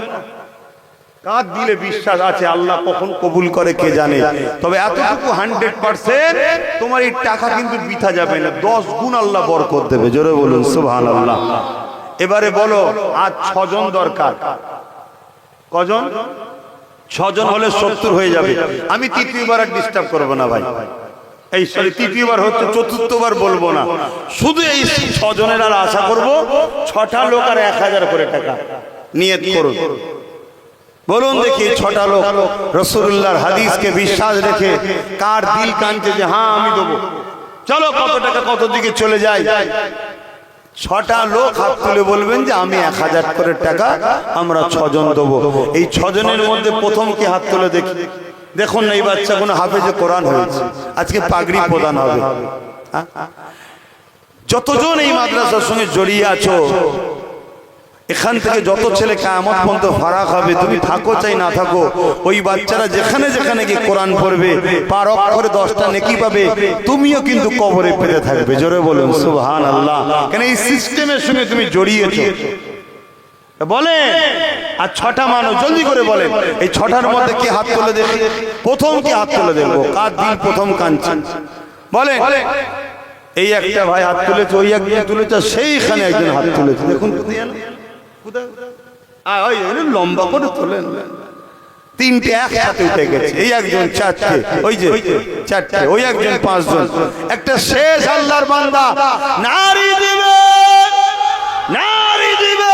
কার দিলে বিশ্বাস আছে আল্লাহ কখন কবুল করে কে জানে। তবে এতটুকু 100% তোমার এই টাকা কিন্তু বৃথা যাবে না, 10 গুণ আল্লাহ বরকত দেবে। জোরে বলুন সুবহানাল্লাহ। এবারে বলো, আজ 6 জন দরকার। কজন? 6 জন হলে 70 হয়ে যাবে। আমি তৃতীয়বার আর ডিস্টার্ব করবো না ভাই, এই সরি তৃতীয়বার হচ্ছে, চতুর্থবার বলবো না। শুধু এই 6 জনের আর আশা করবো, 6টা লোক আর 1000 করে টাকা নিয়ত করুন। বলুন দেখি, 6টা লোক রাসূলুল্লাহর হাদিসকে বিশ্বাস রেখে কার দিল কানছে যে হ্যাঁ আমি দেবো, চলো কত টাকা কত দিকে চলে যায়। 6টা লোক হাত তুলে বলবেন যে আমি 1000 করে টাকা আমরা 6 জন দেবো। এই 6 জনের মধ্যে প্রথম কি হাত তুলে দেখি? দেখুন না, এই বাচ্চা কোনো হাফেজে কোরআন হয়েছে, আজকে পাগড়ি প্রদান হবে। যতজন এই মাদ্রাসার সঙ্গে জড়িয়ে আছো, এখান থেকে যত ছেলে কিয়ামত পর্যন্ত ফারাক হবে, তুমি থাকো চাই না থাকো, ওই বাচ্চারা যেখানে যেখানে গিয়ে কোরআন পড়বে, পার অক্ষরে 10টা নেকি পাবে, তুমিও কিন্তু কবরে পেতে থাকবে। জোরে বলুন সুবহানাল্লাহ। কেন? এই সিস্টেমের সঙ্গে তুমি জড়িয়েছো। বলে আর 6টা মানুষ জলদি করে বলেন, এই 6টার মধ্যে কি হাত তুলে দেখি? প্রথম কি হাত তুলে দেখবো, কার দিল প্রথম কাঁদছে? বলে এই একটা ভাই হাত তুলেছে, ওই একজন তুলেছে, সেইখানে একজন হাত তুলেছে। দেখুন লম্বা করে তোলেন, 3টে একসাথে উঠে গেছে। এই একজন 4টে, ওই যে 4টে, ওই একজন 5 জন। একটা শেষ আল্লাহর বান্দা নারী দিবে, নারী দিবে,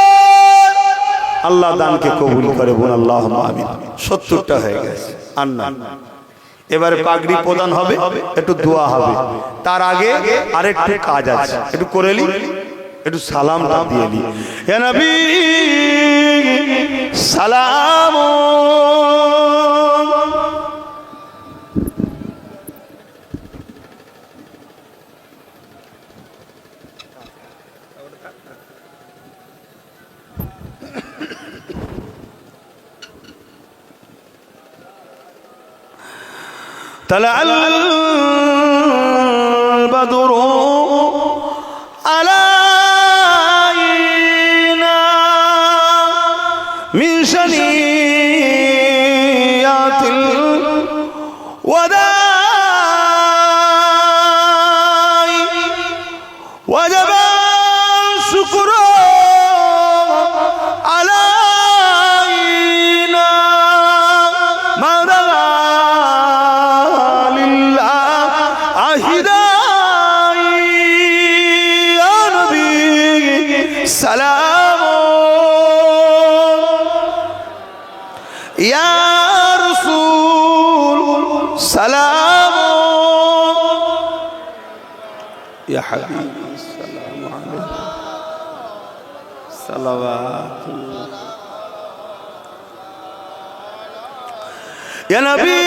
আল্লাহ দানকে কবুল করে। বল আল্লাহুম্মা আমিন। 70টা হয়ে গেছে। আর না, এবারে পাগড়ি প্রদান হবে, একটু দোয়া হবে। তার আগে আরেকটু কাজ আছে, একটু করে নি, একটু সালামটা দিয়ে নি। ইয়া নবী সালাম। طلع البدر علينا من شنيات الوداع وجب الشكر علينا ইয়া রাসূল সালাম ইয়া হাবিবি সালামু আলাইহি সালাওয়াতুল্লাহ ইয়া নবী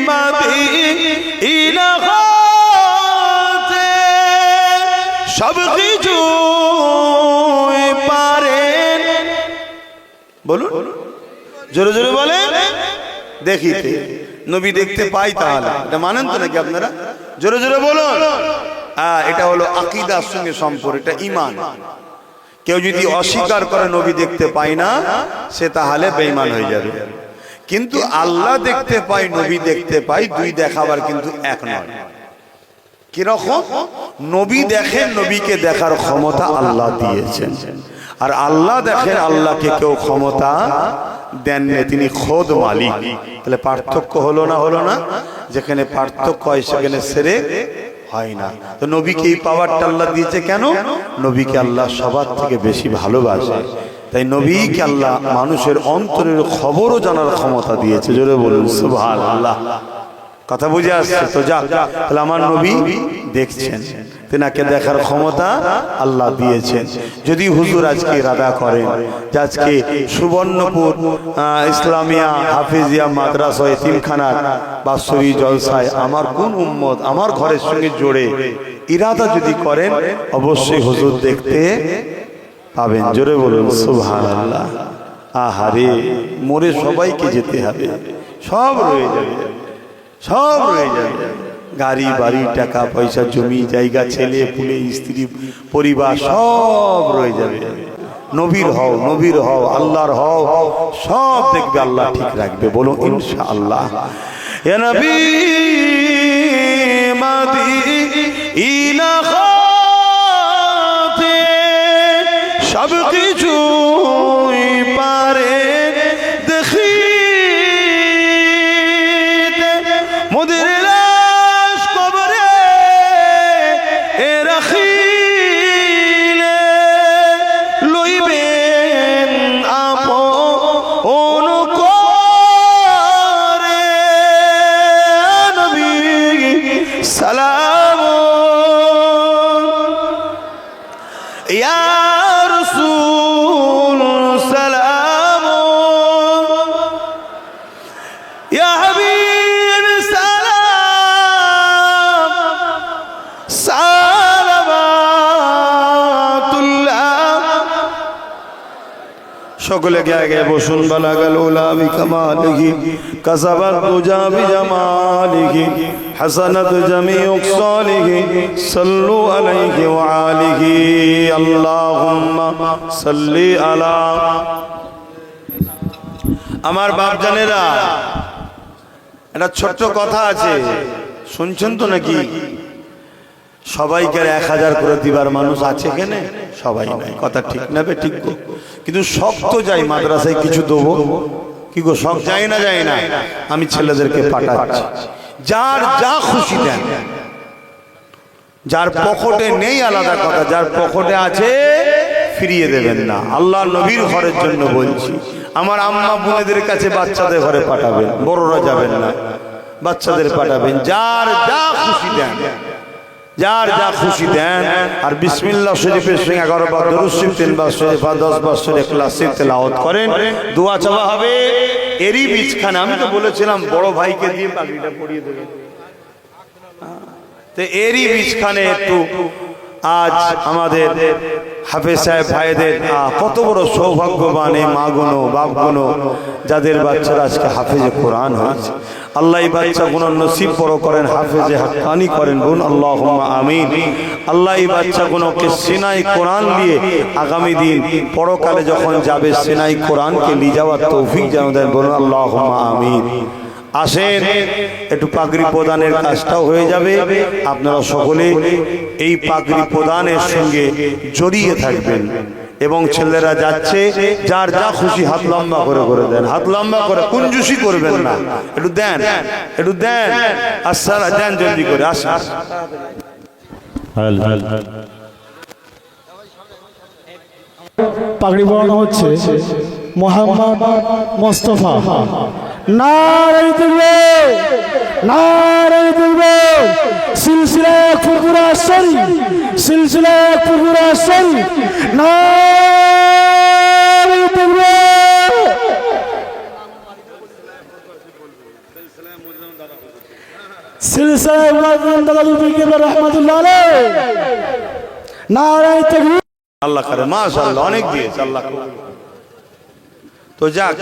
মদিনা হতে সব কিছু পারেন। বলুন জোরে জোরে বলেন, দেখিতে নবী দেখতে পাই, তাহলে এটা মানেন তো নাকি আপনারা? জোরে জোরে বলুন। এটা হলো আকীদার সঙ্গে সম্পর্ক, এটা ঈমান। কেউ যদি অস্বীকার করে নবী দেখতে পায় না, সে তাহলে বেঈমান হয়ে যাবে। কিন্তু আল্লাহ দেখতে পাই, নবী দেখতে পাই, দুই দেখাবার কিন্তু এক নয়। কিরকম? নবী দেখেন, নবীকে দেখার ক্ষমতা আল্লাহ দিয়েছেন, আর আল্লাহ দেখেন, আল্লাহকে কেউ ক্ষমতা দেননি, তিনি খোদ মালিক। তাহলে পার্থক্য হলো না? হলো না? যেখানে পার্থক্য হয় সেখানে শিরক হয় না। তো নবীকে এই পাওয়ারটা আল্লাহ দিয়েছে কেন? নবীকে আল্লাহ সবার থেকে বেশি ভালোবাসে, তাই নবীকে আল্লাহ মানুষের অন্তরের খবরও জানার ক্ষমতা দিয়েছে। জোরে বলুন সুবহানাল্লাহ। কথা বুঝে আসছে তো? যাক, তাহলে আমার নবী দেখছেন, তেনাকে দেখার ক্ষমতা আল্লাহ দিয়েছেন। যদি হুজুর আজকে ইরাদা করেন যে আজকে সুবর্ণপুর ইসলামিয়া হাফিজিয়া মাদ্রাসা এতিমখানার বাৎসরিক জলসায় আমার কোন উম্মত আমার ঘরের সঙ্গে জোড়ে ইরাদা যদি করেন, অবশ্যই হুজুর দেখতে পাবেন। জোরে বলুন সুবহানাল্লাহ। আহারে, মরে সবাইকে যেতে হবে, সব রয়ে যাবে, সব রয়ে যাবে। গাড়ি বাড়ি টাকা পয়সা জমি জায়গা ছেলে পুলে স্ত্রী পরিবার সব রয়ে যাবে। নবীর হও, নবীর হও, আল্লাহর হও, সব দেখবে আল্লাহ ঠিক রাখবে। বলো ইনশাআল্লাহ। ইয়া নবী মদিনা হতে সব কিছু পারে দেখিতে, মোদের লাশ কবরে রাখিলে লইবেন আপন করে। নবী সালাম ইয়া রাসূল সালাম ইয়া হাবিব সালাম সালাওয়াতুল্লাহ। সকলে গায়ে গায়ে বসুন। বালাগাল উলা বিকামালিহি কাসাবাত দুজা বিজামালিহি হাসানাত জামিউ সালিহি সাল্লু আলাইহি ওয়া আলিহি আল্লাহুম্মা সাল্লি আলা। আমার বাপজানেরা, একটা ছোট্ট কথা আছে, শুনছেন তো নাকি? সবাইকে 1000 করে দিবার মানুষ আছে এখানে? সবাই নাই, কথা ঠিক না? ঠিক, কিন্তু শখ তো যাই মাদ্রাসায় কিছু দেবো। কি গো, শখ যায় না? যায় না? আমি ছেলেদেরকে পাঠাচ্ছি, যার যা খুশি দেন। যার পকেটে নেই আলাদা কথা, যার পকেটে আছে ফিরিয়ে দেবেন না। আল্লাহ নবীর ঘরের জন্য বলছি। আমার আম্মা বোনেদের কাছে বাচ্চাদের ঘরে পাঠাবেন, বড়রা যাবেন না, বাচ্চাদের পাঠাবেন। যার যা খুশি দেন, যার যা খুশি দেন। আর বিসমিল্লাহ শরীফের সঙ্গে 11 বার দরুদ শরীফ 3 বার শরীফ 10 বার শরীফ ইখলাস শরীফ তেলাওয়াত করেন, দোয়া চাওয়া হবে। এরই বিছখানে আমি তো বলেছিলাম বড় ভাইকে দিয়ে পাগড়িটা পরিয়ে দেবেন, তো এরই বিছখানে একটু আজ আমাদের হাফেজ সাহেব ভাইদের কত বড় সৌভাগ্যবান এই মা গুনো বাপ গুনো, যাদের বাচ্চারা আজকে হাফেজে কোরআন হয়েছে। আল্লাহ এই বাচ্চাগুলো নসিব বড় করেন, হাফেজে হাক্কানি করেন। বোন আল্লাহুম্মা আমিন। আল্লাহ এই বাচ্চাগুলোকে সিনাই কোরআন দিয়ে আগামী দিন পরকালে যখন যাবে সিনাই কোরআনকে নিয়ে যাওয়ার তৌফিক যেন দেন। বোন আল্লাহুম্মা আমিন। আসেন, একটু পাগড়ি প্রদানের কাজটাও হয়ে যাবে। আপনারা সকলে এই পাগড়ি প্রদানের সঙ্গে জড়িয়ে থাকবেন। এবং ছেলেরা যাচ্ছে, যার যা খুশি হাত লম্বা করে করে দেন, হাত লম্বা করে, কুঞ্জুসি করবেন না, একটু দেন, একটু দেন। আসসালা দেন জলদি করে, আসেন। পাগড়ি পরানো হচ্ছে। মোহাম্মদ মোস্তফা। নারে তাকবীর, নারে তাকবীর। সিলসিলা ফুরফুরা শরীফ, সিলসিলা ফুরফুরা শরীফ। নারে তাকবীর। সিলসিলা মুজাদ্দিদিন দাদু পীর কেবলা রাহমাতুল্লাহ আলাইহি। নারে তাকবীর। আল্লাহ করে মাশাআল্লাহ, অনেক দিয়েছে আল্লাহ। তো যাক,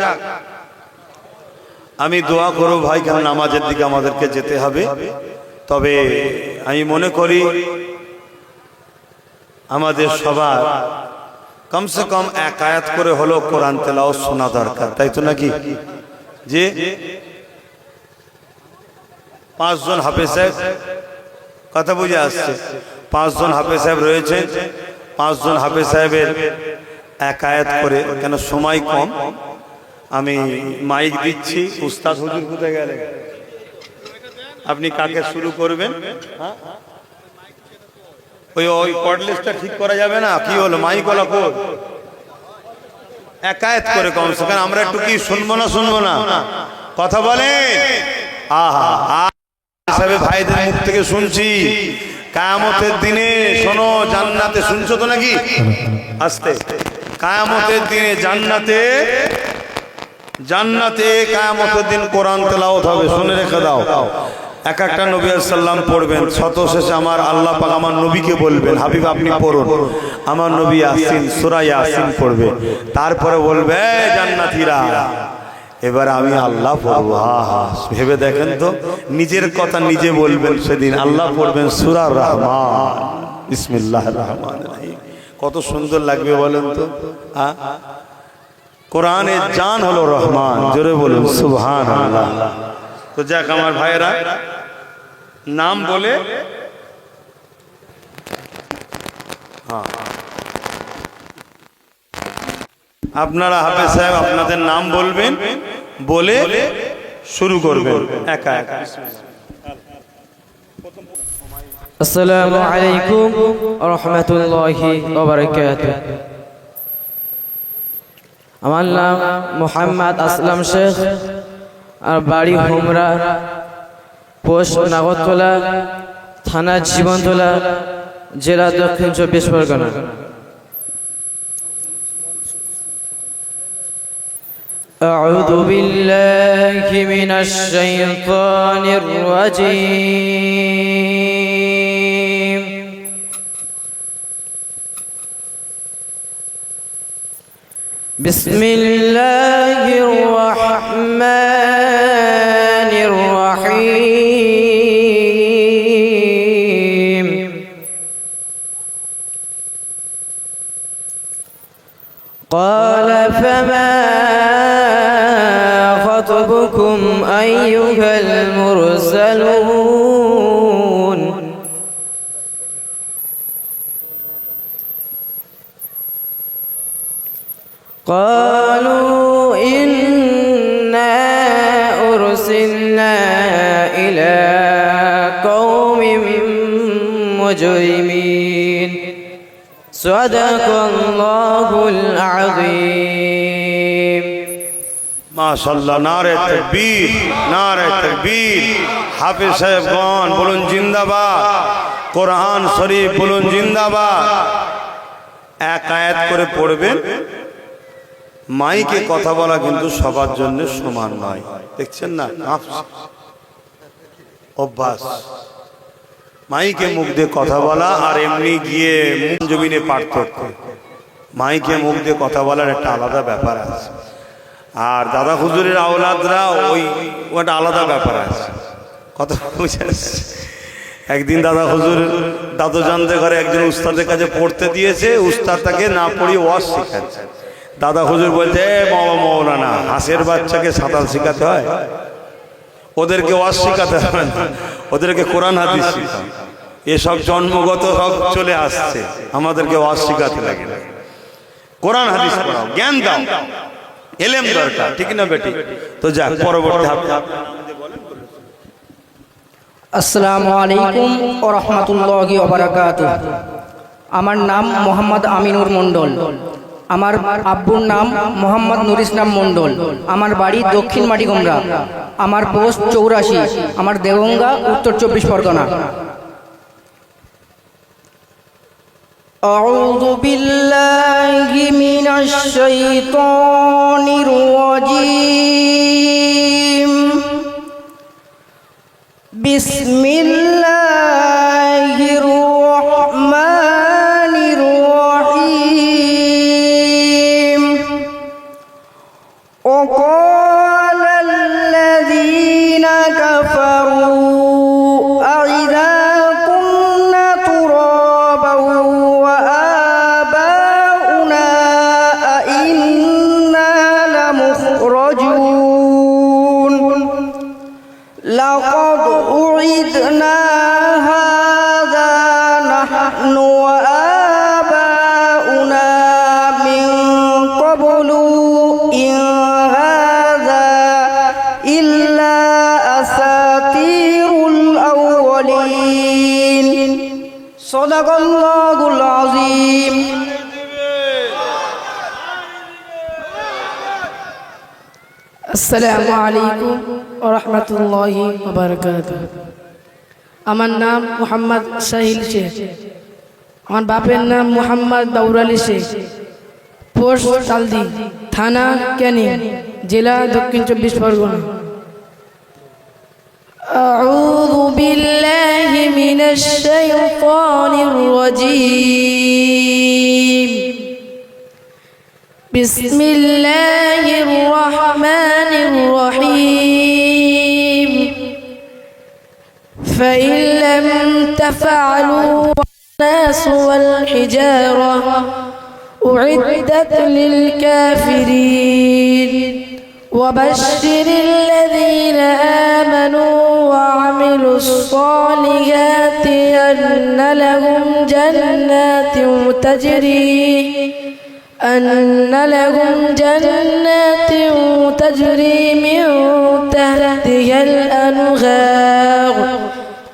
আমি দোয়া করব ভাই, কারণ নামাজের দিকে আমাদেরকে যেতে হবে। তবে আমি মনে করি আমাদের সবার কমসে কম এক আয়াত করে হলো কোরআন তেলাওয়াত শোনা দরকার, তাই তো নাকি? যে 5 জন হাফেজ সাহেব, কথা বুঝে আসছে, 5 জন হাফেজ সাহেব রয়েছেন, 5 জন হাফেজ সাহেবের এক আয়াত করে, কেন সময় কম। আমি মাইক দিচ্ছি। উস্তাদ হুজুর কোথায় গেলে? আপনি কাকে শুরু করবেন? ওই কর্ডলেসটা ঠিক করা যাবে না? কি হলো, মাইক ওলা কোড এক আয়াত করে কমসে কম আমরা একটু কি শুনবো না, শুনবো না? কথা বলেন। আহা, হিসাবে ভাইদের মুখ থেকে শুনছি কিয়ামতের দিনে, শোনো, জান্নাতে, শুনছো তো নাকি? আস্তে। কিয়ামতের দিনে জান্নাতে কিয়ামতের দিন কোরআন তেলাওয়াত হবে, শুনে রেখে দাও। এক একটা নবী সাল্লাম পড়বেন, শত শেষে আমার আল্লাহ পাক আমার নবীকে বলবেন, হাবিব আপনি পড়ুন। আমার নবী ইয়াসিন, সূরা ইয়াসিন পড়বে, তারপরে বলবে জান্নাতীরা এবার আমি আল্লাহ পড়বো। ভেবে দেখেন তো, নিজের কথা নিজে বলবেন সেদিন। আল্লাহ পড়বেন সূরা রহমান, বিসমিল্লাহির রহমানির রহিম। কত সুন্দর লাগবে বলেন তো। কোরআনের জান হলো রহমান, জোরে বলুন সুবহানাল্লাহ। তো যাক আমার ভাইয়েরা, নাম বলে আপনারা হাফেজ সাহেব আপনাদের নাম বলবেন, বলে শুরু করবেন একা একা। আসসালামু আলাইকুম ওয়া রাহমাতুল্লাহি ওয়া বারাকাতুহু। আমার নাম মোহাম্মদ আসলাম শেখ, আর বাড়ি হুমরা, পোস্ট নাগরতলা, থানা জীবনতলা, জেলা দক্ষিণ 24 পরগনা। أعوذ بالله من الشيطان الرجيم. بسم الله الرحمن الرحيم. قال فما خطبكم أيها المرسلون. قالوا إنا أرسلنا إلى قوم مجرمين. صدق الله العظيم. মাশাআল্লাহ, নারে তাকবীর, নারে তাকবীর। হাফেজ সাহেবগণ বলুন জিন্দাবাদ, কোরআন শরীফ বলুন জিন্দাবাদ। এক আয়াত করে পড়বেন। মাইকে কথা বলা কিন্তু সবার জন্য সমান নয়, দেখছেন না? অভ্যাস মাইকে মুখ দিয়ে কথা বলা আর এমনি গিয়ে মুখ জমিনে পার্থক্য। মাইকে মুখ দিয়ে কথা বলার একটা আলাদা ব্যাপার আছে, আর দাদা হুজুরের আওলাদরা ওটা আলাদা ব্যাপার আছে। কথা বুঝে আসছে? একদিন দাদা হুজুর দাদু জানতে ঘরে একজন উস্তাদের কাছে পড়তে দিয়েছে, উস্তাদ তাকে না পড়িয়ে ওয়াজ শেখাচ্ছে। দাদা হুজুর বলছে, মৌলানা, হাঁসের বাচ্চাকে সাঁতার শেখাতে হয়? ওদেরকে ওয়াজ শেখাতে হয় না, ওদেরকে কোরআন হাদিস শেখাও। এসব জন্মগত সব চলে আসছে, আমাদেরকে ওয়াজ শেখাতে লাগে না। কোরআন হাদিস পড়াও, জ্ঞান দাও, এলেম দরকার, ঠিক না বেটি? তো যাক, পরবর্তী আসসালামু আলাইকুম ওয়া রাহমাতুল্লাহি ওয়া বারাকাতুহু। আমার নাম মোহাম্মদ আমিনুর মণ্ডল। আমার আব্বুর নাম মোহাম্মদ নুর ইসলাম মণ্ডল। আমার বাড়ি দক্ষিণ মাটিগোমরা। আমার পোস্ট 84। আমার দেগঙ্গা, উত্তর 24 পরগনা। أعوذ بالله من الشيطان الرجيم. بسم الله الرحمن الرحيم. وقال الذين كفروا أإذا كنا ترابا وآباؤنا أئنا لمخرجون لقد أعدنا هذا نحن وآباؤنا من قبل إن هذا إلا أساطير الأولين. صدق الله العظيم. আসসালামু আলাইকুম ওয়া রাহমাতুল্লাহি ওয়া বারাকাতুহু। আমার নাম মোহাম্মদ সাহিল শেখ। আমার বাপের নাম মোহাম্মদ দাউর আলী শেখ। পোস্ট তালদি, থানা ক্যানিং, জেলা দক্ষিণ 24 পরগনা। أعوذ بالله من الشيطان الرجيم. بسم الله الرحمن الرحيم. فإن لم تفعلوا الناس والحجارة أعدت للكافرين. وبشر الذين آمنوا وعملوا الصالحات أن لهم جنات تجري من تحتها الأنهار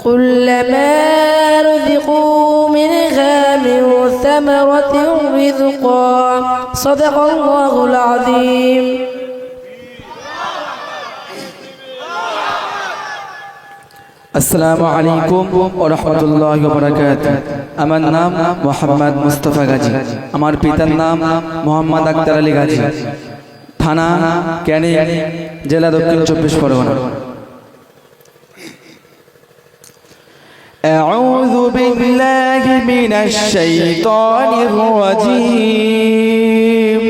كلما رزقوا منها من ثمرة رزقا. صدق الله العظيم. আসসালামু আলাইকুম ওয়া রাহমাতুল্লাহি ওয়া বারাকাতুহু। আমার নাম মোহাম্মদ মুস্তাফা গাজী। আমার পিতার নাম মোহাম্মদ আক্তার আলী গাজী। থানা ক্যানিং, জেলা দক্ষিণ 24 পরগনা। আউযু বিল্লাহি মিনাশ শাইতানির রাজীম।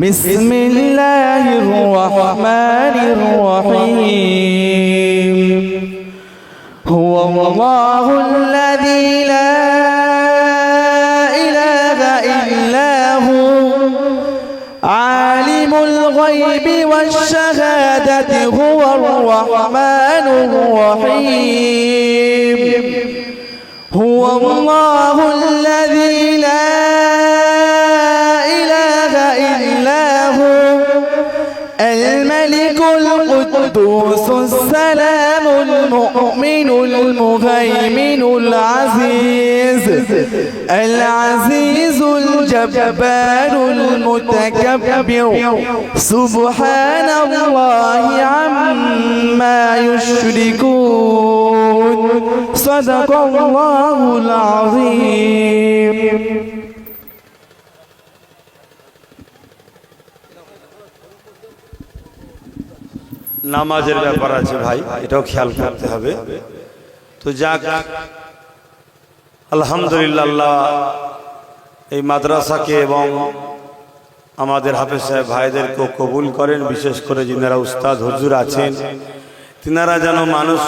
বিসমিল্লাহির রহমানির রহিম। هو الله الذي لا إله إلا هو عالم الغيب والشهادة هو الرحمن الرحيم. هو الله الذي لا إله إلا هو الملك القدوس السلام المؤمن المهيمن العزيز الجبار المتكبر. سبحان الله عما يشركون. صدق الله العظيم. নামাজের ব্যাপার আছে ভাই, এটাও খেয়াল করতে হবে। তো যাক, আলহামদুলিল্লাহ আল্লাহ এই মাদ্রাসাকে এবং আমাদের হাফেজ সাহেব ভাইদেরকেও কবুল করেন। বিশেষ করে যিনারা উস্তাদ হুজুর আছেন, তিনারা যেন মানুষ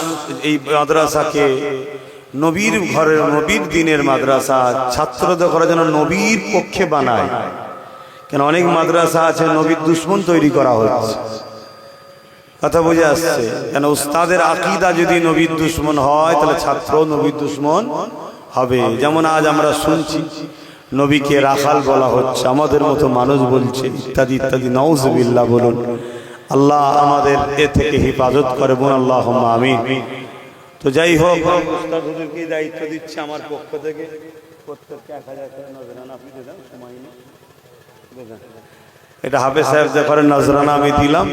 এই মাদ্রাসাকে নবীর ঘরের, নবীর দিনের মাদ্রাসা, ছাত্রদের ঘরে যেন নবীর পক্ষে বানায়। কেন অনেক মাদ্রাসা আছে নবীর দুশ্মন তৈরি করা হচ্ছে। কথা বুঝে আসছে? কেন উস্তাদের আকীদা যদি নবীর দুশ্মন হয় তাহলে ছাত্র নবীর দুশ্মন হবে। যেমন আজ আমরা শুনছি নবীকে রাখাল বলা হচ্ছে, আমাদের মতো মানুষ বলছে, ইত্যাদি ইত্যাদি। নাউজুবিল্লাহ বলুন। আল্লাহ আমাদের এ থেকে হেফাজত করে, বোন আল্লাহুম্মা আমিন। তো যাই হোক, উস্তাদ হুজুরকে দায়িত্ব দিচ্ছে আমার পক্ষ থেকে, প্রত্যেককে 1000 করে নজরানা আপনি দেন, সময় নেই। এটা হাফেজ সাহেব যে করেন নজরানা আমি দিলাম,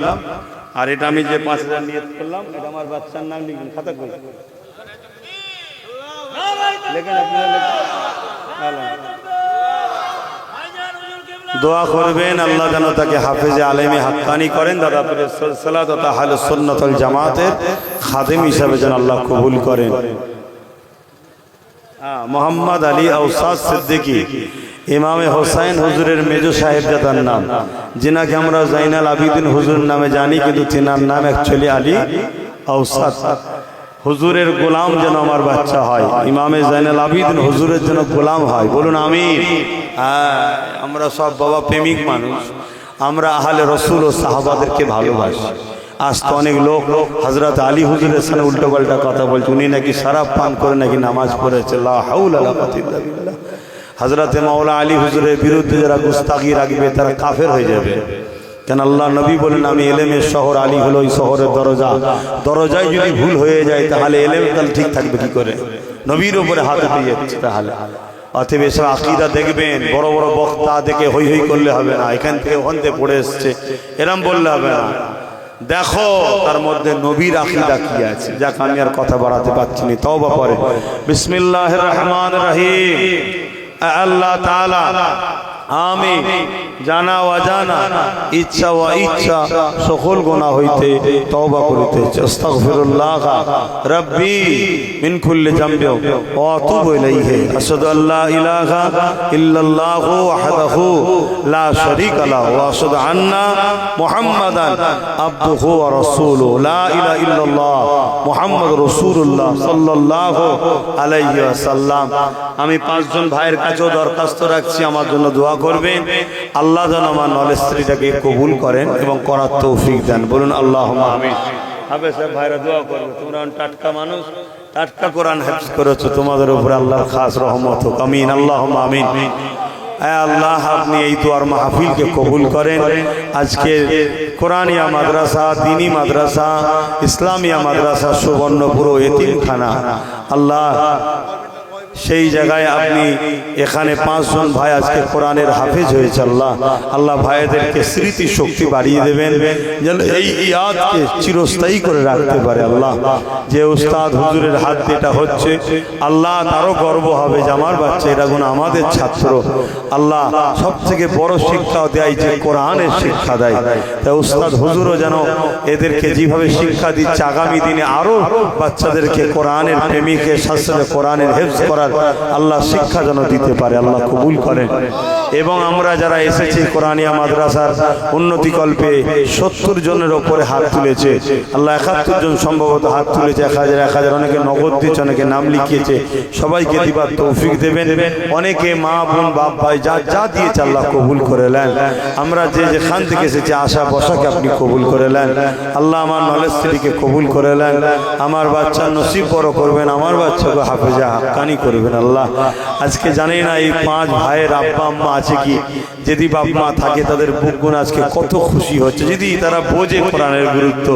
আর এটা আমি যে 5000 নিয়ত করলাম, এটা আমার বাচ্চার নাম লিখুন খাতা করে লেখেন, আপনারা লেখেন। দোয়া করবেন আল্লাহ যেন তাকে হাফেজে আলেমে হাক্কানি করেন, দাদা পীরের সিলসিলা তথা আহলুস সুন্নাত ওয়াল জামাতের খাদেম হিসাবে যেন আল্লাহ কবুল করেন। মোহাম্মদ আলী আওসাদ সিদ্দিকী ইমামে হোসাইন হুজুরের মেজো সাহেবজাদার নাম, যিনাকে আমরা জাইনাল আবিদিন হুজুর নামে জানি, কিন্তু তিনার নাম অ্যাকচুয়ালি আলী আওসাদ। হুজুরের গোলাম যেন আমার বাচ্চা হয়, ইমামে জাইনাল আবিদিন হুজুরের যেন গোলাম হয়, বলুন আমিন। আমরা সব বাবা প্রেমিক মানুষ, আমরা আহলে রসুল ও সাহাবাদেরকে ভালোবাসি। আজ তো অনেক লোক হযরত আলী হুজুরের সামনে উল্টো পাল্টা কথা বলছে, উনি নাকি শরাব পান করে নাকি নামাজ পড়েছে। লা হাওলা ওয়ালা কুওয়াতা ইল্লা বিল্লাহ। হযরত মাওলা আলী হুজুরের বিরুদ্ধে যারা গুস্তাখি রাখবে তারা কাফের হয়ে যাবে। কেন আল্লাহ নবী বলেন, আমি এলেমের শহর, আলী হলো ওই শহরের দরজা। দরজায় যদি ভুল হয়ে যায় তাহলে এলেম তাহলে ঠিক থাকবে কি করে? নবীর উপরে হাত উঠে যাচ্ছে। তাহলে অতএব এসব আকীদা দেখবেন, বড় বড় বক্তা দেখে হই হই করলে হবে না, এখান থেকে ওখান থেকে পড়ে এসছে এরম বললে হবে না। দেখো তার মধ্যে নবীর আকীদা কি আছে। যাক, আমি আর কথা বাড়াতে পারছি না, তওবা পড়ে। বিসমিল্লাহির রহমানির রহিম। আল্লাহ তাআলা আমি জানা অজানা, ইচ্ছা ও ইচ্ছা সকল গুনাহ হইতে তওবা করিতেছি। আস্তাগফিরুল্লাহ রাব্বি মিন কুল্লি যামবি ওয়া আতুবু ইলাইহি। আশহাদু আল্লা ইলাহা ইল্লাল্লাহু ওয়াহদাহু লা শারীকা লাহু ওয়া আশহাদু আন্না মুহাম্মাদান আবদুহু ওয়া রাসূলুহু। লা ইলাহা ইল্লাল্লাহ মুহাম্মাদুর রাসূলুল্লাহ সাল্লাল্লাহু আলাইহি ওয়াসাল্লাম। আমি 5 জন ভাইয়ের কাছেও দরখাস্ত রাখছি, আমার জন্য দোয়া করবেন। আল্লাহ যেন আমার নলেজ স্ত্রীটাকে কবুল করেন এবং করার তৌফিক দেন, বলুন আল্লাহুম্মা আমিন। হাফেজ সাহেব ভাইরা দোয়া করবে, তোমরা টাটকা মানুষ, টাটকা কোরআন হাফেজ করেছো, তোমাদের উপরে আল্লাহর খাস রহমত হোক, আমিন আল্লাহুম্মা আমিন। আল্লাহ আপনি এই দোয়ার মাহফিলকে কবুল করেন। আজকে কোরআনিয়া মাদ্রাসা, দ্বীনি মাদ্রাসা, ইসলামিয়া মাদ্রাসা সুবর্ণপুর এতিমখানা, আল্লাহ সেই জায়গায় আপনি এখানে 5 জন ভাই আজকে কোরআনের হাফেজ হয়েছে। আল্লাহ আল্লাহ ভাইদেরকে স্মৃতি শক্তি বাড়িয়ে দেবেন, যেন এই ইয়াদকে চিরস্থায়ী করে রাখতে পারে। আল্লাহ যে উস্তাদ হুজুরের হাত এটা হচ্ছে, আল্লাহ তারও গর্ব হবে যে আমার বাচ্চা এরা গুণ আমাদের ছাত্র। আল্লাহ সব থেকে বড় শিক্ষা দেয় যে কোরআনের শিক্ষা দেয়, তাই উস্তাদ হুজুরও যেন এদেরকে যেভাবে শিক্ষা দিচ্ছে আগামী দিনে আরো বাচ্চাদেরকে কোরআনের প্রেমিকের শাস্ত্রে কোরআনের হেফজ করার আল্লাহ শিক্ষা যেন দিতে পারে, আল্লাহ কবুল করেন। এবং আমরা যারা এসেছি কোরআনিয়া মাদ্রাসার উন্নতি কল্পে 70 জনের ওপরে হাত তুলেছে, আল্লাহ 71 জন সম্ভবত হাত তুলেছে, 1000 অনেকে নগদ দিয়েছে, অনেকে নাম লিখিয়েছে, সবাইকে দিবার তৌফিক দেবেন। অনেকে মা বোন বাপ ভাই যা যা দিয়েছে আল্লাহ কবুল করে নেন। আমরা যে যেখান থেকে এসেছি আশা বসাকে আপনি কবুল করে নেন। আল্লাহ আমার নলেজ স্ত্রীকে কবুল করে নেন, আমার বাচ্চার নসিব বড় করবেন, আমার বাচ্চাকে হাফেজা হাক্কানি করবেন। আল্লাহ আজকে জানি না এই 5 ভাইয়ের আব্বা আম্মা আছে কি, যদি বাপ মা থাকে তাদের বুকগুণ আজকে কত খুশি হচ্ছে, যদি তারা বোঝে কোরআনের গুরুত্ব।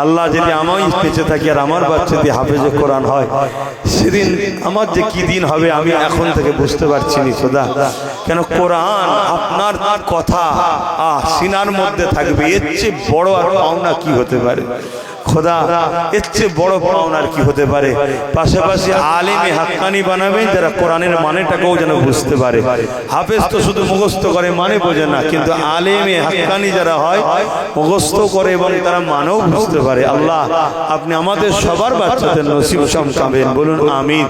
আল্লাহ যদি আমি বেঁচে থাকি আর আমার বাচ্চা যদি হাফেজে কোরআন হয়, সেদিন আমার যে কি দিন হবে আমি এখন থেকে বুঝতে পারছি না খোদা। কেন কোরআন আপনার কথা সিনার মধ্যে থাকবে, এর চেয়ে বড় আর পাওনা কি হতে পারে খোদা? এর চেয়ে বড় পাওনার কি হতে পারে? পাশাপাশি আলেমে হাক্কানি বানাবেন যারা কোরআনের মানেটাকেও যেন বুঝতে পারে। হাফেজ তো শুধু মুখস্থ করে মানে বোঝে না, কিন্তু আলেমে হাক্কানি যারা হয় মুখস্থ করে এবং তারা মানেও বুঝতে পারে। আল্লাহ আপনি আমাদের সবার বাচ্চাদের নসিব চমকাবেন, বলুন আমিন।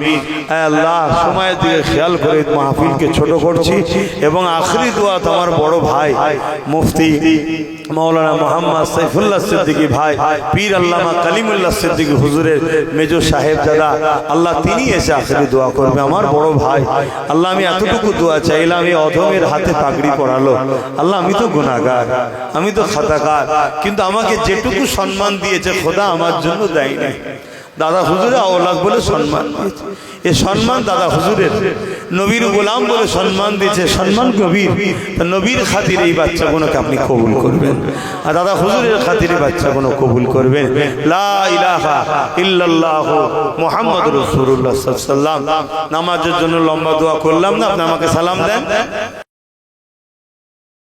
আল্লাহ সময়ের দিকে খেয়াল করে মাহফিলকে ছোট করছি এবং আখরি দোয়া আমার বড় ভাই মুফতি মাওলানা মোহাম্মদ সাইফুল্লাহ সিদ্দিকী ভাই, পীর আল্লামা কালিমুল্লাহ সিদ্দিকী হুজুরের মেজো সাহেব দাদা, আল্লাহ তিনি এসে আখেরি দোয়া করবে। আমার বড় ভাই, আল্লাহ আমি এতটুকু দোয়া চাইলাম, এই অধমের হাতে পাগড়ি পরালো। আল্লাহ আমি তো গুনাহগার, আমি তো খাতাকার, কিন্তু আমাকে যেটুকু সম্মান দিয়েছে খোদা আমার জন্য দেয় নাই। দাদা হুজুরের আওলাদ বলে সম্মান দিয়েছে, এ সম্মান দাদা হুজুরের। নবীর গোলাম বলে সম্মান দিয়েছে, সম্মান নবীর। নবীর খাতিরে এই বাচ্চাগুলোকে আপনি কবুল করবেন, আর দাদা হুজুরের খাতিরে বাচ্চাগুলো কবুল করবেন। লা ইলাহা ইল্লাল্লাহু মুহাম্মাদুর রাসূলুল্লাহ সাল্লাল্লাহু আলাইহি ওয়াসাল্লাম। নামাজের জন্য লম্বা দোয়া করলাম না, আপনি আমাকে সালাম দেন।